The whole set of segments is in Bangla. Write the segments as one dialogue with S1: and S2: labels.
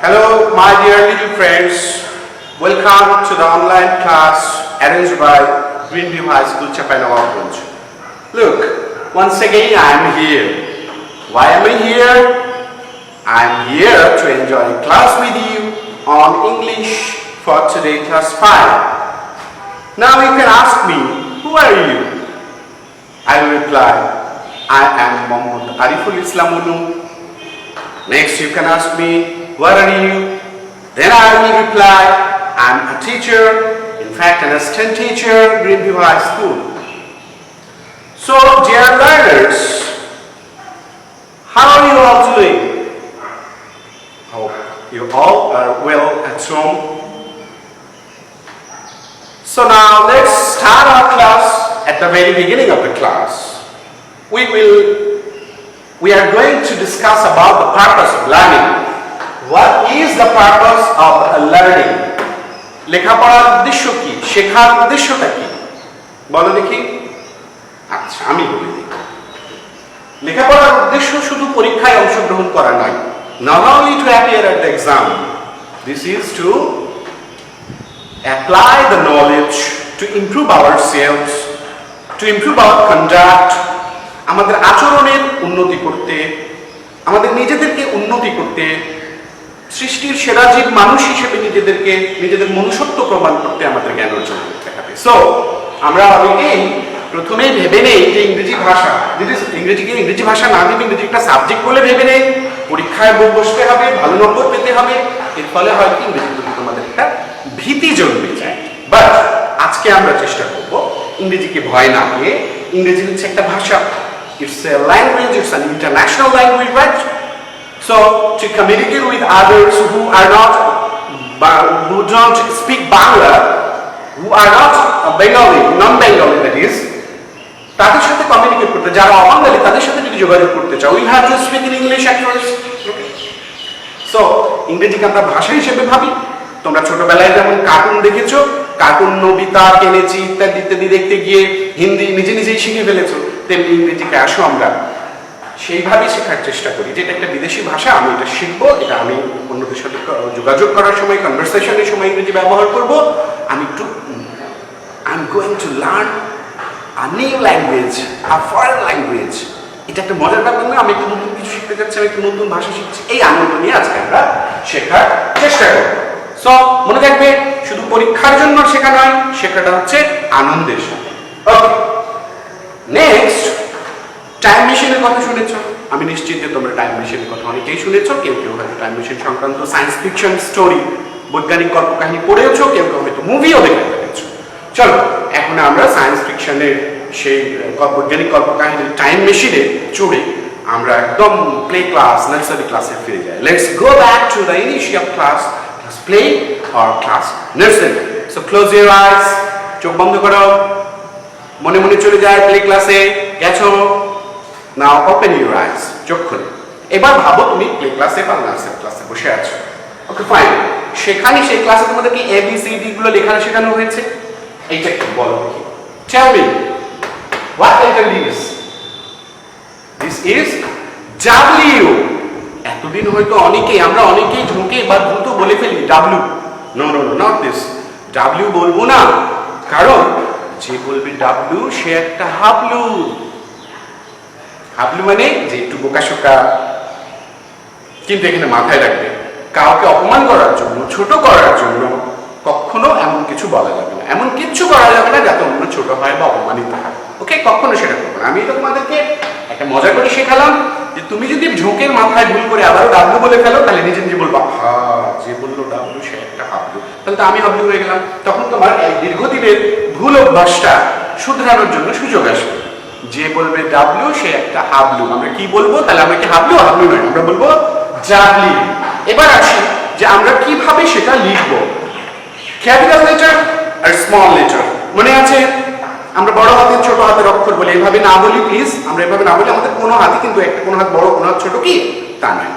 S1: Hello, my dear little friends. Welcome to the online class arranged by Greenview High School, Chapainawabganj. Look, once again I am here. Why am I here? I am here to enjoy class with you on English for today, class 5. Now you can ask me, who are you? I will reply, I am Mohammad Ariful Islam Unu. Next you can ask me, what are you? Then I will reply, I am a teacher, in fact an assistant teacher, Greenview High School. So dear learners, how are you all doing? Hope you all are well at home. So now let's start our class at the very beginning of the class. We are going to discuss about the purpose of learning. What is the purpose of learning? লেখাপড়ার উদ্দেশ্য কি? শেখার উদ্দেশ্যটা কি? বলো দেখি। আচ্ছা, আমি বলে দিই। লেখাপড়ার উদ্দেশ্য শুধু পরীক্ষায় অংশগ্রহণ করা নয়। Not only to appear at the exam. This is to apply the knowledge, to improve ourselves, to improve our conduct, আমাদের আচরণের উন্নতি করতে, আমাদের নিজেদেরকে উন্নতি করতে, সৃষ্টির সেরা জীব মানুষ হিসেবে নিজেদের মনুষ্যত্ব প্রমাণ করতে আমাদের জ্ঞান অর্জন করতে হবে। সো আমরা অনেকেই প্রথমেই ভেবে নেই যে ইংরেজি ভাষা, ইংরেজি ভাষা না ভেবে ইংরেজি একটা সাবজেক্ট বলে ভেবে নেই, পরীক্ষায় বসতে হবে, ভালো নম্বর পেতে হবে, এর ফলে হয়তো ইংরেজির প্রতি তোমাদের একটা ভীতি জন্মে যায়। বাট আজকে আমরা চেষ্টা করব ইংরেজিকে ভয় না পেয়ে, ইংরেজি হচ্ছে একটা ভাষা, it's a language, it's an international language, right? So to communicate with others who don't speak Bangla, who are not Bengali, non-Bengali that is, তাদের সাথে কমিউনিকেট করতে, যারা অবাঙালি তাদের সাথে যদি যোগাযোগ করতে চাও, we have to speak in English at first. Okay. So ইংরেজিকে আমরা ভাষা হিসেবে ভাবি। তোমরা ছোটবেলায় যেমন কার্টুন দেখেছো, কার্টুন নবিতা, কেনেচি ইত্যাদি ইত্যাদি দেখতে গিয়ে হিন্দি নিজেই শিখে ফেলেছো, তেমনি ইংরেজিকে আসো আমরা সেইভাবেই শেখার চেষ্টা করি, যেটা একটা বিদেশি ভাষা, আমি এটা শিখবো, এটা আমি অন্যদের সাথে যোগাযোগ করার সময়, কনভারসেশনের সময় ইংরেজি ব্যবহার করব। I am going to learn a new language, a foreign language. এটা একটা মজার ব্যাপার না? আমি একটু নতুন কিছু শিখতে যাচ্ছি, আমি একটু নতুন ভাষা শিখছি, এই আনন্দ নিয়ে আজকে আমরা শেখার চেষ্টা করব। সো মনে রাখবে, শুধু পরীক্ষার জন্য শেখা নয়, শেখাটা হচ্ছে আনন্দের সাথে। ওকে, নেক্সট, টাইম মেশিনের কথা শুনেছো? আমি নিশ্চিত যে তোমরা টাইম মেশিনের কথা অনেকেই শুনেছো। কেউ হয়তো টাইম মেশিন সংক্রান্ত সায়েন্স ফিকশন স্টোরি, বৈজ্ঞানিক কল্পকাহিনী পড়েছো, কেউ হয়তো মুভিও দেখে ফেলেছো। চলো এখন আমরা সায়েন্স ফিকশনের সেই বৈজ্ঞানিক কল্পকাহিনীর টাইম মেশিনে চড়ে আমরা একদম প্লে ক্লাস, নার্সারি ক্লাসে ফিরে যাই। Let's go back to the initial class play or class nursery. So close your eyes, চোখ বন্ধ করো, মনে মনে চলে যায় প্লে ক্লাসে গেছো। নাও ওপেন ইউর আইস, চোখ খুলে এবার ভাবো তুমি প্লে ক্লাসে বা নার্সারি ক্লাসে বসে আছো। ওকে ফাইন, সেখানে সেই ক্লাসে তোমাদেরকে ABCD গুলো লেখানো শেখানো হয়েছে। এইটা কি বলো দেখি, tell me what letter is this? Is W। এতদিন হয়তো আমরা অনেকেই ঢুকে বা দ্রুত বলে ফেলি W। No no no, not this. W বলবো না, কারণ যে বলবে W সে একটা হাবলু। হাবলু মানে যে একটু বোকাশোকা। কিন্তু এখানে মাথায় রাখবে, কাউকে অপমান করার জন্য, ছোট করার জন্য কখনো এমন কিছু বলা যাবে না, এমন কিচ্ছু করা যাবে না যাতে অন্য ছোট হয় বা অপমানিত হয়। ওকে, কখনো সেটা করবো না। আমি তো তোমাদেরকে একটা মজা করে শেখালাম যে তুমি যদি ঝোঁকের মাথায় ভুল করে আবারও W বলে ফেলো, তাহলে নিজে বলবো, যে বললো W সে একটা হাবলু, তাহলে তো আমি হাবলু হয়ে গেলাম। তখন তোমার এই দীর্ঘদিনের ভুল অভ্যাসটা শুধরানোর জন্য সুযোগ আসবে। যে বলবে W সে একটা হাবলু, আমরা কি বলবো তাহলে? আমরা কি হাবলু নয়, আমরা বলবো জাবলি। এবার আসি যে আমরা কিভাবে সেটা লিখবো, ক্যাপিটাল লেটার আর স্মল লেটার। মনে আছে আমরা বড় হাতের ছোট হাতের অক্ষর বলি, এভাবে না বলি প্লিজ, আমরা এভাবে না বলি। আমাদের কোনো হাতই কিন্তু একটা, কোনো হাত বড় কোনো হাত ছোট কি তা নয়।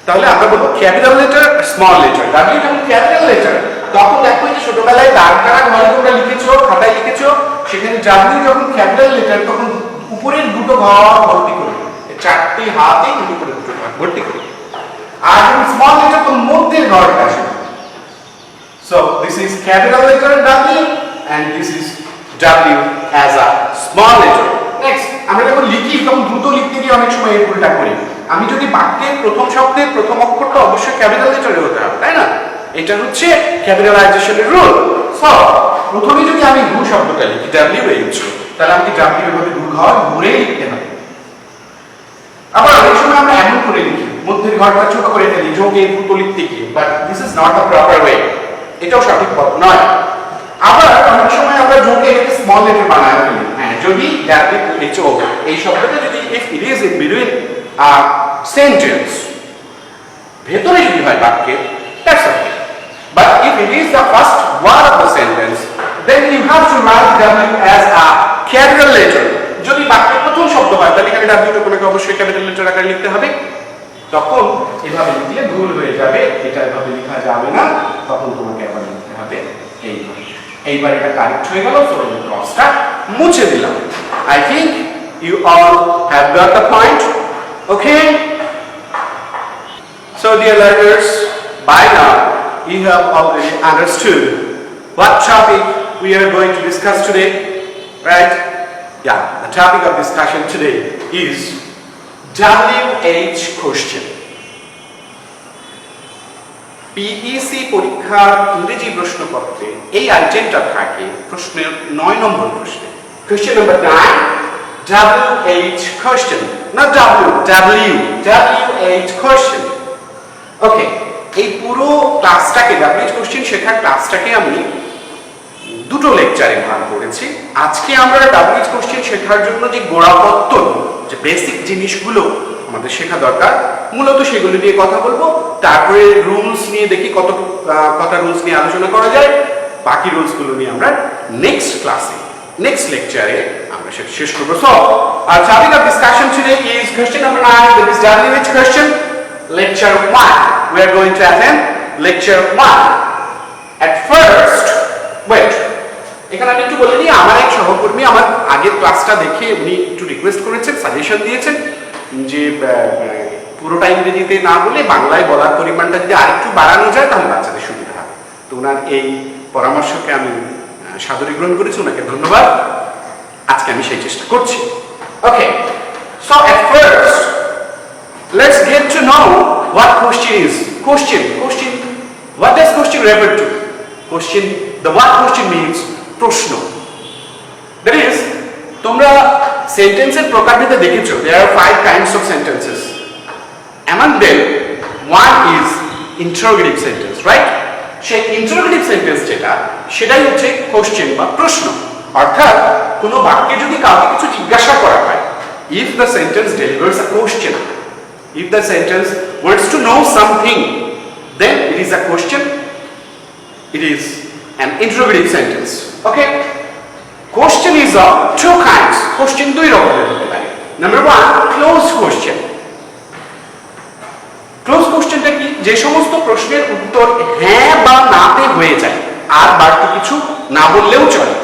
S1: তাহলে আমরা বলবো capital letter small letter. W যখন ক্যাপিটাল লেটার, তখন দেখো যে ছোটবেলায় দাগ টানা ঘরে তোমরা লিখেছো, খাতায় লিখেছো, সেখানে W যখন ক্যাপিটাল লেটার, তখন উপরের দুটো ঘর ভর্তি করে, চারটি হাতে দুটো করে দুটো ঘর ভর্তি করে। আর যদি স্মল লেটার তো মধ্যের ঘরটা আসবে। So this is capital letter W and this is W as a small letter. Next, আমরা যখন লিখি তখন দ্রুত লিখতে গিয়ে অনেক সময় এই ভুলটা করি। আমি যদি বাক্যের প্রথম শব্দের প্রথম অক্ষরটা অবশ্যই ক্যাপিটাল লেটারে হতে হবে, তাই না? এটা হচ্ছে ক্যাপিটালাইজেশনের রুল। সো প্রথমে যদি আমি ঘু শব্দটা লিখি WH, তাহলে আমাকে W এভাবে ঘর ঘুরে লিখতে হবে। আবার অনেক সময় আমরা এমন করে লিখি, মধ্যের ঘরটা ছোট করে ফেলি যোগে দ্রুত লিখতে গিয়ে, but this is not the proper way. এটাও সঠিক পথ নয়। আবার অনেক সময় আমরা যোগে এটাকে স্মল লেটার বানায় ফেলি। হ্যাঁ, যদি WHO এই শব্দটা যদি if it is in between a sentence, ভেতরে যদি হয় বাক্যে, that's okay. But if it is the first word of the sentence, then you have to write W as a capital letter. যদি বাক্যের প্রথম শব্দ হয় তাহলে এখানে W টা কোনকে অবশ্যই ক্যাপিটাল লেটার আকারে লিখতে হবে। তখন এভাবে লিখলে ভুল হয়ে যাবে, এটা এভাবে লেখা যাবে না, তখন তোমাকে আবার লিখতে হবে এইভাবে। এইবার এটা কারেক্ট হয়ে গেল, সো আমি ক্রসটা মুছে দিলাম। I think you all have got the point. Okay, so dear learners, by now you have already understood what topic we are going to discuss today, right? Yeah, the topic of discussion today is WH question. PEC পরীক্ষার ইংরেজি প্রশ্নপত্রে এই আইটেমটা থাকে প্রশ্নের 9 নম্বর প্রশ্নে। Question number 9, WH question, not WH question. ওকে, এই পুরো ক্লাসটাকে WH question শেখার ক্লাসটাকে আমি দুটো লেকচারে ভাগ করেছি। আজকে আমরা WH question শেখার জন্য যে গোড়াপত্তন, যে বেসিক জিনিসগুলো আমাদের শেখা দরকার, মূলত সেগুলো নিয়ে কথা বলবো। তারপরে রুলস নিয়ে দেখি কত রুলস নিয়ে আলোচনা করা যায়। বাকি রুলসগুলো নিয়ে আমরা নেক্সট ক্লাসে, নেক্সট লেকচারে আমরা সেটা শেষ করবো। So our topic of discussion today is question number 9, that is WH question, lecture 1. We are going to attend lecture 1. At first, wait, এখানে আমি একটু বলে নিই, আমার এক সহকর্মী আমার আগের ক্লাসটা দেখে উনি একটু রিকোয়েস্ট করেছেন, সাজেশন দিয়েছেন যে পুরোটা ইংরেজিতে না বলে বাংলায় বলার পরিমাণটা যদি আরেকটু বাড়ানো যায় তাহলে বাচ্চাদের সুবিধা হবে। তো ওনার এই পরামর্শকে আমি সাদরে গ্রহণ করেছি, ওনাকে ধন্যবাদ। আজকে আমি সেই চেষ্টা করছি। Okay, so at first let's get to know what question is. Question, what does question refer to? Question, the word question means প্রশ্ন। দ্যাট ইজ, তোমরা সেন্টেন্সের প্রকারভেদে দেখেছো there are 5 kinds of sentences. Among them one is interrogative sentence, right? সেই interrogative sentence যেটা, সেটাই হচ্ছে কোশ্চেন বা প্রশ্ন। অর্থাৎ কোনো বাক্যে যদি কাউকে কিছু জিজ্ঞাসা করা হয়, if the sentence delivers a question, if the sentence wants to know something, then it is a question, it is an interrogative sentence. Okay, question is of 2 kinds. Question 2 রকমের হতে পারে। Number 1, closed question. ক্লোজ কোশ্চেনটা কি? যে সমস্ত প্রশ্নের উত্তর হ্যাঁ বা নাতে হয়ে যায়, আর বাড়তি কিছু না বললেও চলে।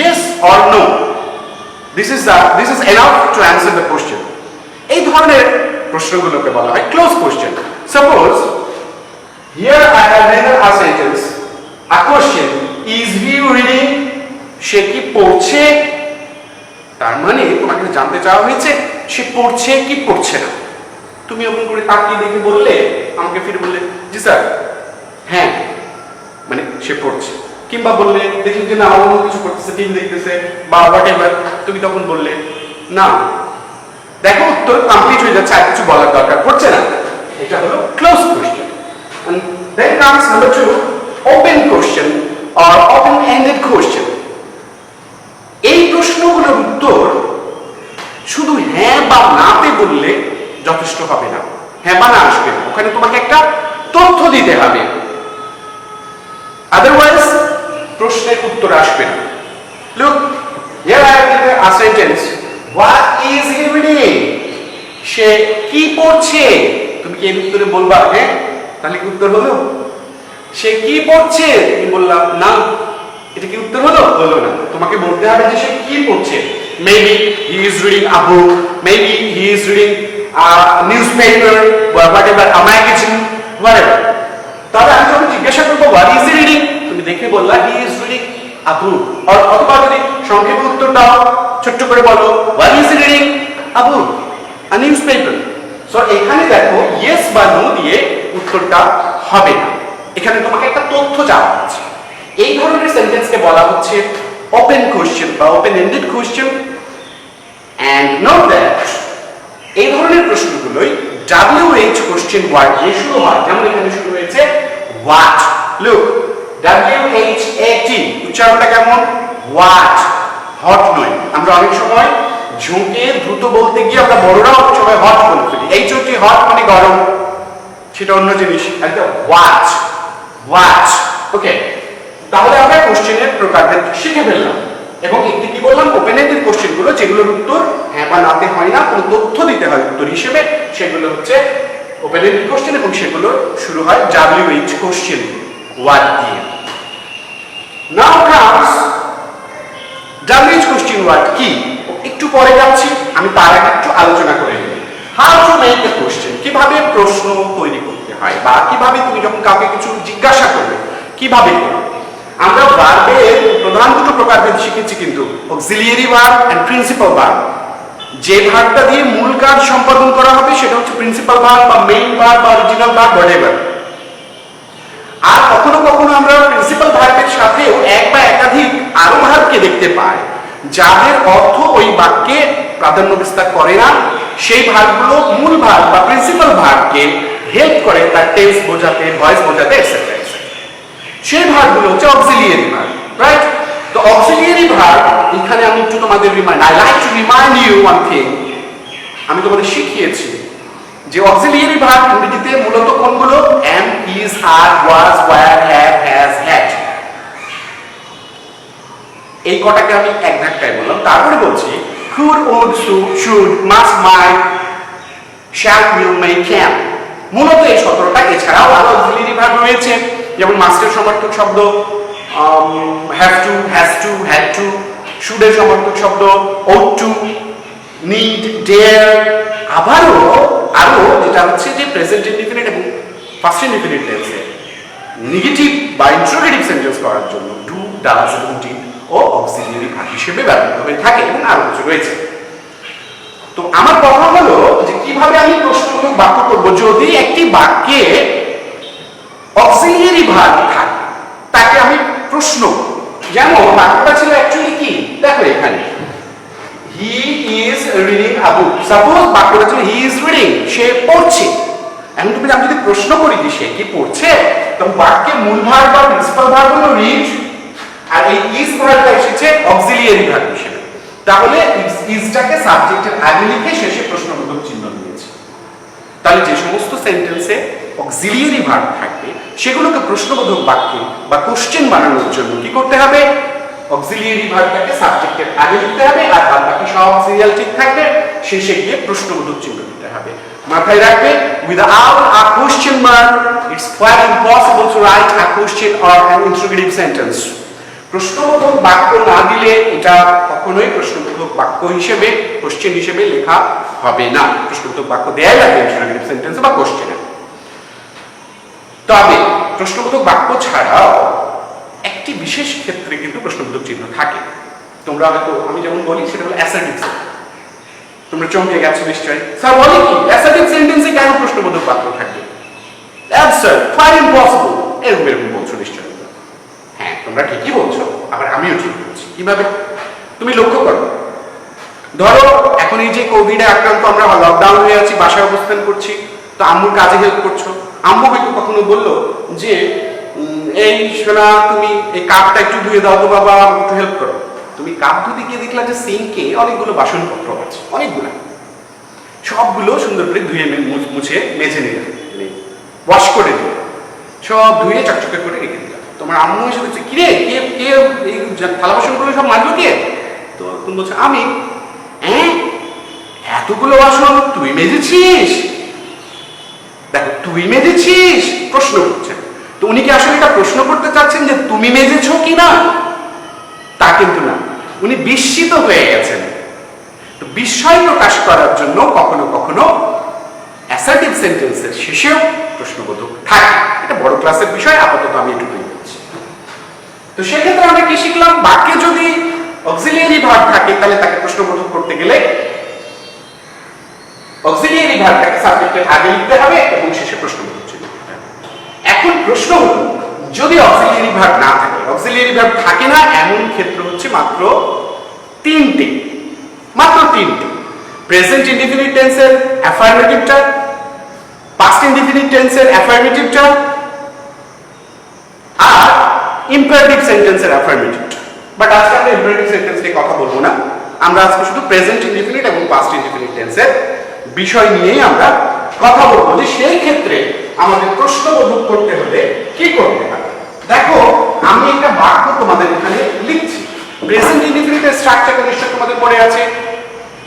S1: yes or no, this is enough to answer the question. এই ধরনের প্রশ্নগুলোকে বলা হয় close question. Suppose here I have written a sentence, a question, is he reading? সে কি পড়ছে? তার মানে তোমাকে জানতে চাওয়া হয়েছে সে পড়ছে কি পড়ছে না। তুমি ওপেন করে তাকিয়ে দেখে বললে, আমাকে ফিরে বললে জি স্যার, হ্যাঁ, মানে সে পড়ছে। কিংবা বললে দেখি যে না অন্য কিছু করতেছে, টিভি দেখতেছে বা হোয়াটএভার, তুমি তখন বললে না। দেখো উত্তর কমপ্লিট হয়ে যাচ্ছে, আর কিছু বলার দরকার পড়ছে না। এটা হলো close question. And then comes number 2, open question or open-ended question. এই প্রশ্নগুলোর উত্তর শুধু হ্যাঁ বা নাতে বললে যথেষ্ট হবে না, হ্যাঁ বা না আসবে না, ওখানে তোমাকে একটা তথ্য দিতে হবে, আদারওয়াইজ প্রশ্নের উত্তর আসবে না। Look, here I have given a sentence, what is he reading? সে কি পড়ছে? তুমি কি এর উত্তরে বলবা হ্যাঁ, তাহলে কি উত্তর হলো? সে কি পড়ছে? তুমি বললাম না, এটা কি উত্তর হলো? হলো না। তোমাকে বলতে হবে যে সে কি পড়ছে। Maybe he is reading a book, maybe he is reading newspaper, whatever, a magazine, whatever. তাহলে আমি যখন জিজ্ঞাসা করবো what is he reading, তুমি দেখে বললা he is reading a book, অথবা যদি সংক্ষেপে উত্তর দাও ছোট্ট করে বলো what is he reading, a book, a newspaper. So এখানে দেখো yes বা no দিয়ে উত্তরটা হবে না, এখানে তোমাকে একটা তথ্য চাওয়া হচ্ছে। এই ধরনের সেন্টেন্সকে বলা হচ্ছে ওপেন কোশ্চেন বা open ended question. And note that এই ধরনের প্রশ্নগুলোই WH কোশ্চেন ওয়ার্ড দিয়ে শুরু হয়, যেমন এখানে শুরু হয়েছে হোয়াট। লুক, WHAT উচ্চারণটা কেমন? হোয়াট, হট নয়। আমরা অনেক সময় ঝুঁকে দ্রুত বলতে গিয়ে আমরা বড়রাও অনেক সময় হট বলে ফেলি। HOT হট মানে গরম, সেটা অন্য জিনিস। একদম হোয়াট, হোয়াট। ওকে, তাহলে আমরা কোশ্চেনের প্রকারভেদ শিখে ফেললাম এবং একটি কি বললাম ওপেন এন্ডেড কোশ্চেনগুলো যেগুলোর উত্তর হ্যাঁ বা নাতে হয় না, কোনো তথ্য দিতে হয় উত্তর হিসেবে, সেগুলো হচ্ছে ওপেন এন্ডেড কোশ্চেন এবং সেগুলো শুরু হয় WH কোশ্চেন ওয়ার্ড দিয়ে। Now comes WH question word কি একটু পরে যাচ্ছি, আমি তার আগে একটু আলোচনা করে নিই। How to make a question, কিভাবে প্রশ্ন তৈরি করতে হয় বা কিভাবে তুমি যখন কাউকে কিছু জিজ্ঞাসা করবে কিভাবে করবে। আমরা ভার্বের প্রধান দুটো প্রকারভেদ শিখেছি কিন্তু, auxiliary verb and principal verb. যে ভার্বটা দিয়ে মূল কাজ সম্পাদন করা হবে সেটা হচ্ছে প্রিন্সিপাল ভার্ব বা মেইন ভার্ব বা অরিজিনাল ভার্ব, হোয়াটএভার। আর কখনো কখনো আমরা প্রিন্সিপাল ভার্বের সাথেও এক বা একাধিক আরো ভার্বকে দেখতে পাই যাদের অর্থ ওই বাক্যে প্রাধান্য বিস্তার করে না, সেই ভার্বগুলো মূল ভার্ব বা প্রিন্সিপাল ভার্বকে হেল্প করে তার টেন্স বোঝাতে, ভয়েস বোঝাতে, এটসেট্রা। সেই ভার্বগুলো হচ্ছে অক্সিলিয়ারি ভার্ব, রাইট? তো অক্সিলিয়ারি ভার্ব এখানে আমি একটু তোমাদের I like to remind you one thing, আমি তোমাদের শিখিয়েছি যে অক্সিলিয়ারি ভার্ব ইংরেজিতে মূলত কোনগুলো? am, is, are, was, were, have, has, had। এই কটাকে আমি এক ধাক্কায় বললাম, তারপরে বলছি could, would, should, must, might, shall, will, may, can। মূলত এই 17টা। এছাড়াও আরো অক্সিলিয়ারি ভার্ব রয়েছে, যেমন মাস্টের সমার্থক শব্দ have to, has to, had to, should এর সমার্থক শব্দ ought to, need, dare। আবারও যেটা হচ্ছে যে প্রেজেন্ট ইনডিফিনিট এবং পাস্ট ইনডিফিনিট টেন্সে নেগেটিভ বা ইন্টারোগেটিভ সেন্টেন্স করার জন্য ডু, ডাজ এবং ডিড ও অক্সিলিয়ারি ভার্ব হিসেবে ব্যবহৃত হয়ে থাকে এবং আরো কিছু রয়েছে। তো আমার কথা হলো যে কিভাবে আমি প্রশ্নবোধক বাক্য করব যদি একটি বাক্যে অক্সিলিয়ারি ভার্ব থাকে, তাকে আমি প্রশ্ন, যেমন বাক্যটা ছিল অ্যাকচুয়ালি কি, দেখো এখানে he is reading a book. Suppose বাক্যটা ছিল হি ইজ রিডিং, সে পড়ছে। এখন তুমি আমি যদি প্রশ্ন করি যে সে কি পড়ছে, তখন বাক্যে মূল ভার্ব বা প্রিন্সিপাল ভার্ব হলো রিড, আর এই ইজ ভার্বটা এসেছে অক্সিলিয়ারি ভার্ব হিসেবে। তাহলে ইজটাকে সাবজেক্টের আগে লিখে শেষে প্রশ্নবোধক চিহ্ন দিয়েছে। তাহলে যে সমস্ত সেন্টেন্সে অক্সিলিয়ারি ভার্ব থাকবে সেগুলোকে প্রশ্নবোধক বাক্যে বা কোশ্চেন বানানোর জন্য কি করতে হবে? অক্সিলিয়ারি ভার্বটাকে সাবজেক্টের আগে লিখতে হবে, আর বাকি সব সিরিয়াল ঠিক থাকবে, শেষে গিয়ে প্রশ্নবোধক চিহ্ন দিতে হবে। মাথায় রাখবে, without a question mark it's quite impossible to write a question or an interrogative sentence। প্রশ্নবোধক বাক্য না দিলে এটা কখনোই প্রশ্নবোধক বাক্য হিসেবে, কোশ্চেন হিসেবে লেখা হবে না। প্রশ্নবোধক বাক্য দেয়া লাগে ইন্টারোগেটিভ সেন্টেন্স বা কোশ্চেনে। তবে প্রশ্নবোধক বাক্য ছাড়াও একটি বিশেষ ক্ষেত্রে কিন্তু প্রশ্নবোধক চিহ্ন থাকে। তোমরা হয়তো আমি যেমন বলি সেটা হলো অ্যাসার্টিভ সেন্টেন্স। তোমরা চমকে গেছো নিশ্চয়ই, স্যার বলে কি অ্যাসার্টিভ সেন্টেন্সে কেন প্রশ্নবোধক বাক্য থাকবে? অ্যাবসার্ড, কোয়াইট ইম্পসিবল, এরকম বলছো নিশ্চয়ই। হ্যাঁ, তোমরা ঠিকই বলছো, আবার আমিও ঠিক বলছি। কিভাবে? তুমি লক্ষ্য করো, ধরো এখন এই যে কোভিডে আক্রান্ত, আমরা লকডাউন হয়ে আছি, বাসায় অবস্থান করছি, তো আম্মুর কাজে হেল্প করছো। আম্মু হয়তো কখনো বললো যে এই সোনা তুমি এই কাপটা একটু ধুয়ে দাও তো বাবা, একটু হেল্প করো। তুমি কাপ ধুতে গিয়ে দেখলা যে সিঙ্কে অনেকগুলো বাসনপত্র আছে, অনেকগুলো, সবগুলো সুন্দর করে ধুয়ে মুছে মেজে নিলে, ওয়াশ করে দিলে, সব ধুয়ে চকচকে করে রেখে দিলাম। তোমার আম্মু এসে বলছে কিরে কে কে এই থালা বাসনগুলো সব মাজলো কে? তো তুমি বলছো আমি। হ্যাঁ, এতগুলো বাসন তুই মেজেছিস? দেখো, তুই মেজেছিস প্রশ্ন করছেন। তো উনি কি আসলে এটা প্রশ্ন করতে চাচ্ছেন যে তুমি মেজেছো কি না? তা কিন্তু না, উনি বিস্মিত হয়ে গেছেন। তো বিস্ময় প্রকাশ করার জন্য কখনো কখনো অ্যাসার্টিভ সেন্টেন্সের শেষেও প্রশ্নবোধক থাকে। এটা বড় ক্লাসের বিষয়, আপাতত আমি এটুকুই বলছি। তো সেক্ষেত্রে আমরা কি শিখলাম, বাক্যে যদি অক্সিলিয়ারি ভার্ব থাকে তাহলে তাকে প্রশ্নবোধক করতে গেলে অক্সিলিয়ারি ভার্বটাকে সাবজেক্টের আগে লিখতে হবে এবং শেষে প্রশ্নবোধক চিহ্ন দিতে হবে। এখন প্রশ্ন হলো, যদি অক্সিলিয়ারি ভার্ব না থাকে, অক্সিলিয়ারি ভার্ব থাকে না এমন ক্ষেত্র হচ্ছে মাত্র তিনটে, প্রেজেন্ট ইনডিফিনিট টেন্সের অ্যাফার্মেটিভটা, পাস্ট ইনডিফিনিট টেন্সের অ্যাফার্মেটিভটা, আর ইম্পারেটিভ সেন্টেন্সের অ্যাফার্মেটিভটা। বাট আজকে আমরা ইম্পারেটিভ সেন্টেন্স নিয়ে কথা বলবো না, আমরা আজকে শুধু প্রেজেন্ট ইনডিফিনিট এবং পাস্ট ইনডিফিনিট টেন্সের বিষয় নিয়েই আমরা কথা বলবো, যে সেই ক্ষেত্রে আমাদের প্রশ্নবোধক করতে হলে কি করতে হবে। দেখো, আমি একটা বাক্য তোমাদের এখানে লিখছি। প্রেজেন্ট ইনডিফিনিটের স্ট্রাকচারটা নিশ্চয়ই তোমাদের মনে আছে।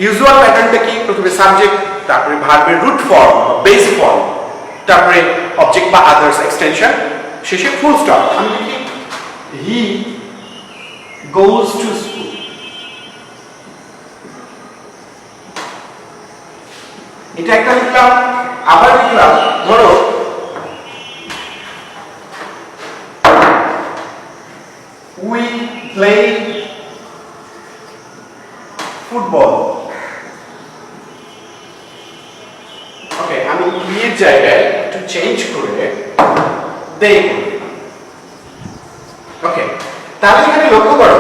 S1: ইউজুয়াল প্যাটার্নটা কি, প্রথমে সাবজেক্ট, তারপরে ভার্বের রুট ফর্ম বা বেস ফর্ম, তারপরে অবজেক্ট বা আদার্স এক্সটেনশন, শেষে ফুল স্টপ। আমি লিখি হি গোজ টু স্কুল। এটা একটা লিখলাম। আবার লিখলাম, ধরো we play football. ওকে, আমি এর জায়গায় একটু চেঞ্জ করে they। ওকে, তাহলে এখানে লক্ষ্য করো,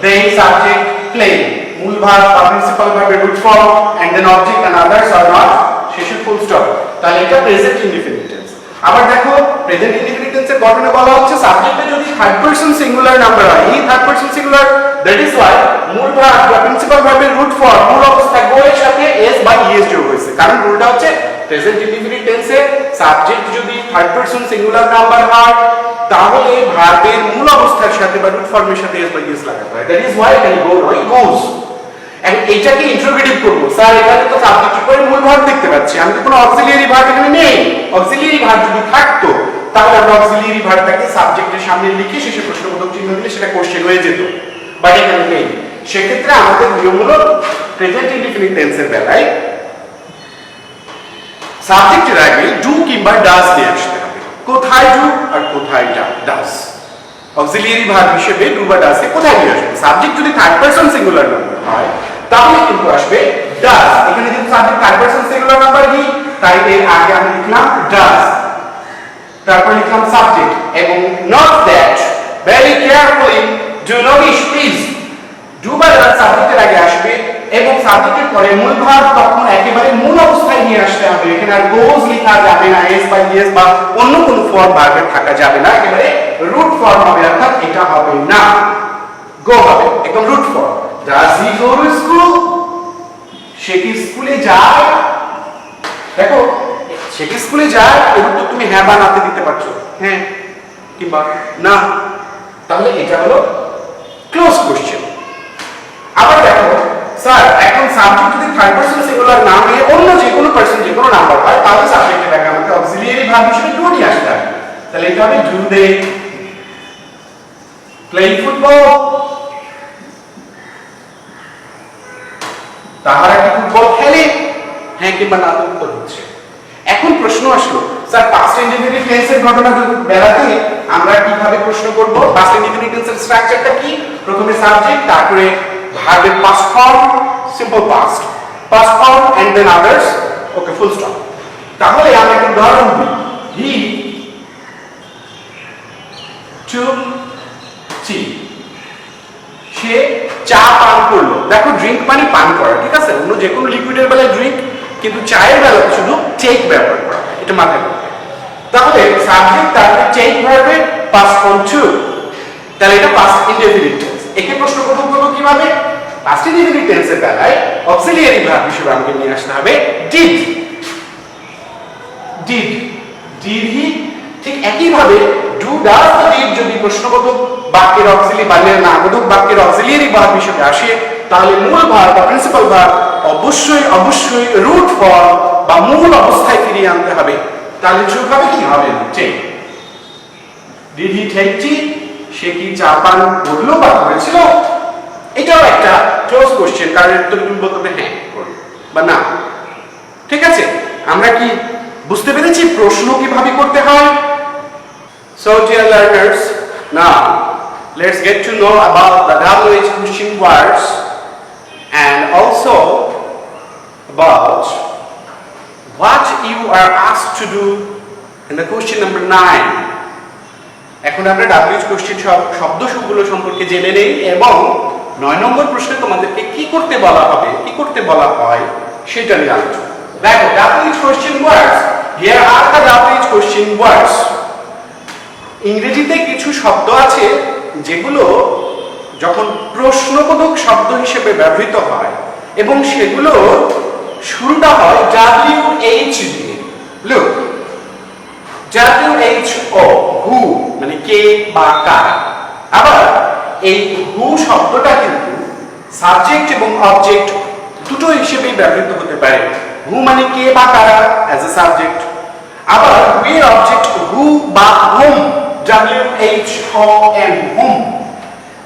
S1: they সাবজেক্ট play, মূল ভার্ব বা প্রিন্সিপাল ভার্বের root form and then object and others are not, শেষে ফুল স্টপ। তাহলে এটা প্রেজেন্ট ইনডিফিনিট টেন্স। আবার দেখো, প্রেজেন্ট ইনডিফিনিট টেন্সের গঠনে বলা হচ্ছে সাবজেক্টে যদি থার্ড পারসন সিঙ্গুলার নাম্বার হয়, এই third person singular, that is Y মূল ভার্ব বা প্রিন্সিপাল ভার্বের রুট ফর্ম মূল অবস্থায় গো এর সাথে এস বা ইএস যোগ হয়েছে। কারণ রুলটা হচ্ছে প্রেজেন্ট ইনডিফিনিট টেন্সে সাবজেক্ট যদি থার্ড পারসন সিঙ্গুলার নাম্বার হয় তাহলে ভার্বের মূল অবস্থার সাথে বা রুট ফর্মের সাথে এস বা ইএস লাগাতে হয়। দ্যাট ইজ ওয়াই এখানে গো নয়, গোজ। এখন এইটাকে ইন্টারোগেটিভ করব, স্যার এখানে তো সাবজেক্ট করে মূল ভার্ব দেখতে পাচ্ছি, আমি তো কোনো অক্সিলিয়ারি ভার্ব এখানে নেই। অক্সিলিয়ারি ভার্ব যদি থাকতো তাহলে আমরা অক্সিলিয়ারি ভার্বটাকে সাবজেক্টের সামনে লিখে শেষে প্রশ্নবোধক চিহ্ন দিলে সেটা কোশ্চেন হয়ে যেত, বাট এখানে নেই। সেক্ষেত্রে আমাদের নিয়ম হলো প্রেজেন্ট ইনডিফিনিট টেন্সের বেলায় সাবজেক্টের আগে ডু কিংবা ডাজ দিয়ে আসতে হবে। কোথায় ডু আর কোথায় ডাজ, অক্সিলিয়ারি ভার্ব হিসেবে ডু বা ডাজ কে কোথায় নিয়ে আসবে। সাবজেক্ট যদি থার্ড পারসন সিঙ্গুলার নাম্বার হয় তাহলে কিন্তু আসবে ডাজ। এখানে যেহেতু subject third person singular number কি, তাই এর আগে আমি লিখলাম ডাজ, তারপর লিখলাম সাবজেক্ট এবং not that. Very carefully, do notice please, do বা ডাজ সাবজেক্টের আগে আসবে এবং সাবজেক্টের পরে মূল ভার্ব তখন একেবারে মূল অবস্থায় নিয়ে আসতে হবে। এখানে আর গোজ লেখা যাবে না, এস বা ইএস বা অন্য কোনো ফর্ম ভার্বের থাকা যাবে না, একেবারে রুট ফর্ম হবে, অর্থাৎ এটা হবে না, গো হবে, একদম root form. Does he go to school, সে কি স্কুলে যায়। দেখো, সে কি স্কুলে যায় এর উত্তর তুমি হ্যাঁ বা নাতে দিতে পারছো, হ্যাঁ কিংবা না, তাহলে এটা হলো ক্লোজ কোশ্চেন। আবার দেখো, স্যার এখন সাবজেক্ট যদি থার্ড পারসন সিঙ্গুলার না হয়ে অন্য যে কোনো পারসন যে কোনো নাম্বার হয় তাহলে সাবজেক্টের আগে আমাকে অক্সিলিয়ারি ভার্ব হিসেবে ডু নিয়ে আসতে হবে। তাহলে এটা হবে ডু দে প্লে ফুটবল, তাহারা কি ফুটবল খেলে, হ্যাঁ কিংবা না তো উত্তর হচ্ছে। এখন প্রশ্ন আসলো, স্যার পাস্ট ইনডিফিনিট টেন্সের ঘটনা বেলাতে আমরা কিভাবে প্রশ্ন করব। পাস্ট ইনডিফিনিট টেন্সের স্ট্রাকচারটা কি, প্রথমে সাবজেক্ট, তারপরে ভার্বের past form, simple past, past form and then others, okay full stop. তাহলে আমরা একটা উদাহরণ দিই, হি টুক টি, সে চা পান করলো। দেখো, ড্রিঙ্ক মানে পান করা, ঠিক আছে, অন্য যে কোনো লিকুইডের বেলায় ড্রিঙ্ক, কিন্তু চায়ের বেলায় শুধু টেক ব্যবহার করা, এটা মাথায় রাখবে। তাহলে সাবজেক্ট তারপরে টেক ভার্বের পাস্ট ফর্ম টু, তাহলে এটা পাস্ট ইনডেফিনিট টেন্স। একে প্রশ্নবোধক করব কিভাবে, পাস্ট ইনডেফিনিট টেন্সের বেলায় অক্সিলিয়ারি ভার্ব হিসেবে আমাকে নিয়ে আসতে হবে ডিড, ডিড, ডিড হি। ঠিক একই ভাবে ডু ডাজ দ্য ডিড যদি প্রশ্নবোধক বাক্যের অক্সিলিয়ারি বা নামবোধক বাক্যের অক্সিলিয়ারি ভার্ব হিসেবে আসে তাহলে মূল ভার্ব বা প্রিন্সিপাল ভার্ব অবশ্যই রুট ফর্ম বা মূল অবস্থায় ফিরিয়ে আনতে হবে। তাহলে যোগ হবে কি হবে, take. Did he take tea, সে কি চা পান করলো বা করেছিল। এটাও একটা ক্লোজ কোশ্চেন, কারণ তুমি বলতে হবে হ্যাঁ করলো বা না। ঠিক আছে, আমরা কি বুঝতে পেরেছি প্রশ্ন কিভাবে করতে হয়? So dear learners, now let's get to know about the WH question words and also about what you are asked to do in the question number 9. এখন আমরা WH কোশ্চেন শব্দগুলো সম্পর্কে জেনে নেই এবং 9 নম্বর প্রশ্নে তোমাদেরকে কি করতে বলা হবে, কি করতে বলা হয় সেটা নিয়ে আলোচনা। দেখো WH question words, here are the WH question words. ইংরেজিতে কিছু শব্দ আছে যেগুলো যখন প্রশ্নবোধক শব্দ হিসেবে ব্যবহৃত হয় এবং সেগুলো শুরুটা হয় WH দিয়ে। লুক, WHO, হু মানে কে বা কারা। আবার এই হু শব্দটা কিন্তু সাবজেক্ট এবং অবজেক্ট দুটো হিসেবেই ব্যবহৃত হতে পারে। হু মানে কে বা কারা অ্যাজ এ সাবজেক্ট, আবার হু এর অবজেক্ট হু বা হোম, WHOM, হোম।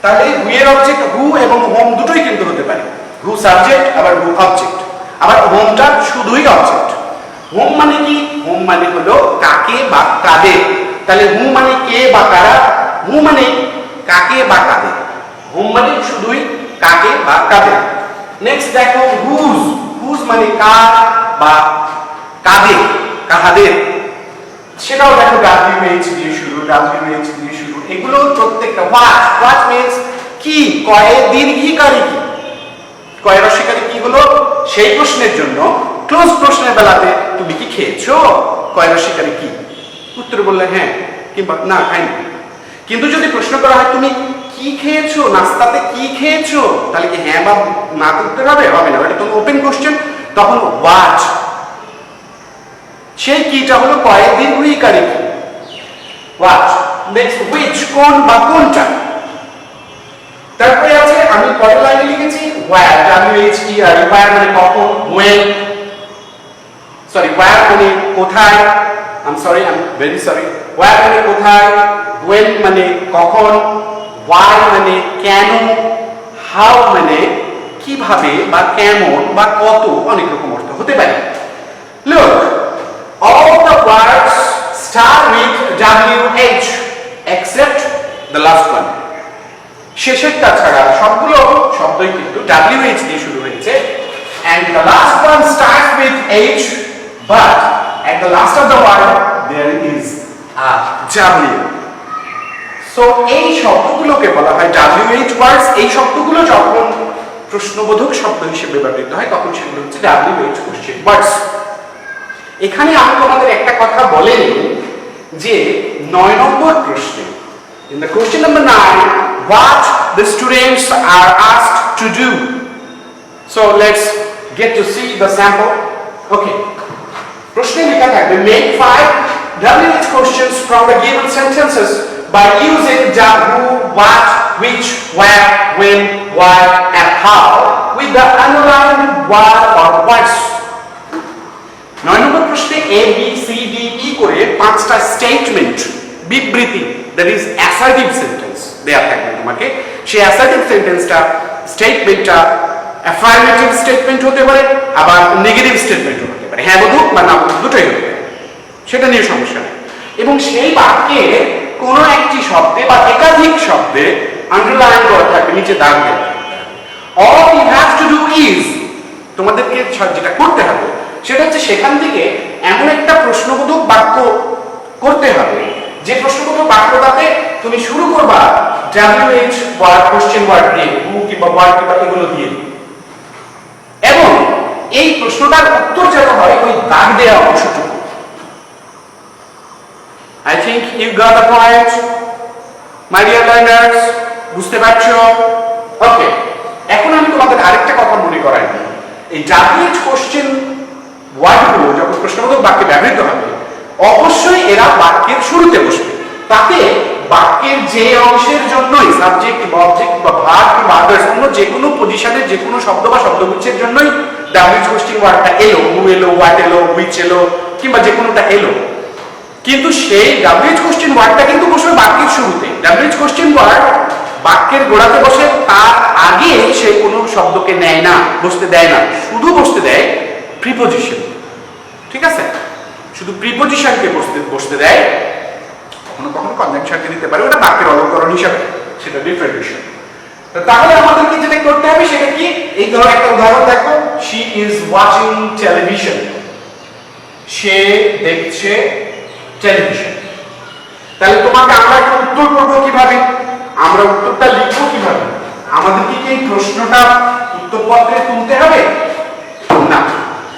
S1: তাহলে হু এর অবজেক্ট হু এবং হোম দুটোই কিন্তু হতে পারে। হু সাবজেক্ট আবার হু অবজেক্ট, আবার হোমটা শুধুই অবজেক্ট। হোম মানে কি? হোম মানে হলো কাকে বা কাদের। তাহলে হু মানে কে বা কারা, হু মানে কাকে বা কাদের, হোম মানে শুধুই কাকে বা কাদের। নেক্সট দেখো হুজ, হুজ মানে কার বা কাদের, কাহাদের। সেটাও দেখো WH দিয়ে শুরু, WH দিয়ে শুরু। এগুলো প্রত্যেকটা হোয়াট মিন্স কি, কয়ে দীর্ঘিকারী কি, কয় রস্যিকারী কি হলো সেই প্রশ্নের জন্য ক্লোজ প্রশ্নের বেলাতে তুমি কি খেয়েছো, কয় রস্যিকারী কি, উত্তর বললে হ্যাঁ কিংবা না খাইনি। কিন্তু যদি প্রশ্ন করা হয় তুমি কি খেয়েছো, নাস্তাতে কি খেয়েছো, তাহলে কি হ্যাঁ বা না উত্তর হবে? হবে না, এটা তোমার ওপেন কোশ্চেন। তখন হোয়াট, সেই কিটা হলো কয় দীর্ঘিকারী কি, হোয়াট। নেক্সট হুইচ, কোন বা কোনটা। তারপরে আছে আমি পরের লাইনে লিখেছি where, WHERE, where মানে কখন, when, সরি where মানে কোথায়, I'm very sorry, where মানে কোথায়, when মানে কখন, why মানে কেন, how মানে কিভাবে বা কেমন বা কত, অনেক রকম অর্থ হতে পারে। Look, all the words start with WH except the last one. শেষেরটা ছাড়া সবগুলো শব্দই কিন্তু WH দিয়ে শুরু হয়েছে, and the last one starts with H, but at the last of the word there is a W. So এই শব্দগুলোকে বলা হয় WH words। এই শব্দগুলো যখন প্রশ্নবোধক শব্দ হিসেবে ব্যবহৃত হয় তখন সেগুলো হচ্ছে WH question words। এখানে আমি তোমাদের একটা কথা বলেনি যে 9 নম্বর প্রশ্নে in the question number 9 what the students are asked to do. So let's get to see the sample. Okay, প্রশ্নে লেখা থাকবে make 5 WH questions from the given sentences by using the who, what, which, where, when, why and how with the underlined word or words. 9 নম্বর প্রশ্নে A, B, C, D, E করে 5টা স্টেটমেন্ট, বিবৃতি, that is assertive sentence দেয়া থাকবে তোমাকে। সেই assertive সেন্টেন্সটা, স্টেটমেন্টটা অ্যাফার্মেটিভ স্টেটমেন্ট হতে পারে আবার নেগেটিভ স্টেটমেন্ট হতে পারে, হ্যাঁ বোধক বা না বোধক দুটোই হতে পারে, সেটা নিয়ে সমস্যা নেই। এবং সেই বাক্যে কোনো একটি শব্দে বা একাধিক শব্দে আন্ডারলাইন করা থাকবে, নিচে দাগ দেওয়া। all you have to do is, তোমাদেরকে যেটা করতে হবে সেটা হচ্ছে সেখান থেকে এমন একটা প্রশ্নবোধক বাক্য করতে হবে যে প্রশ্নবোধক বাক্যটাতে তুমি শুরু করবা WH ওয়ার্ড, কোশ্চেন ওয়ার্ড দিয়ে, হু কিংবা ওয়ার্ড কিংবা এগুলো দিয়ে, এবং এই প্রশ্নটার উত্তর যেন হয় ওই দাগ দেওয়া অংশটুকু। I think you got the point, my dear learners, বুঝতে পারছো? ওকে, এখন আমি তোমাদের আরেকটা কথা মনে করাই দিই। এই WH কোশ্চেন ওয়ার্ডগুলো যখন প্রশ্নবোধক বাক্যে ব্যবহৃত হবে অবশ্যই এরা বাক্যের শুরুতে বসবে। তাতে বাক্যের যে অংশের জন্যই সাবজেক্ট বা অবজেক্ট বা ভার্ব বা আদার্স অন্য যে কোনো পজিশনের যে কোনো শব্দ বা শব্দগুচ্ছের জন্যই WH কোশ্চেন ওয়ার্ডটা এলো, হু এলো, হোয়াট এলো, হুইচ এলো কিংবা যে কোনোটা এলো, কিন্তু সেই WH কোশ্চেন ওয়ার্ডটা কিন্তু বসবে বাক্যের শুরুতে। WH কোশ্চেন ওয়ার্ড বাক্যের গোড়াতে বসে, তার আগে সে কোনো শব্দকে নেয় না, বসতে দেয় না, শুধু বসতে দেয় প্রিপজিশন। ঠিক আছে? শুধু প্রিপজিশনকে বসতে দেয়, কখনো কখনো কনজাংশনকে দিতে পারে, ওটা বাক্যের অলঙ্করণ হিসাবে, সেটা ডিফারেন্ট বিষয়। তাহলে আমাদেরকে যেটা করতে হবে সেটা কি, এই ধরো একটা উদাহরণ দেখো, শি ইজ ওয়াচিং টেলিভিশন, সে দেখছে টেলিভিশন। তাহলে তোমাকে আমরা একটা উত্তর করবো কিভাবে, আমরা উত্তরটা লিখবো কিভাবে, আমাদেরকে কি এই প্রশ্নটা উত্তরপত্রে তুলতে হবে না,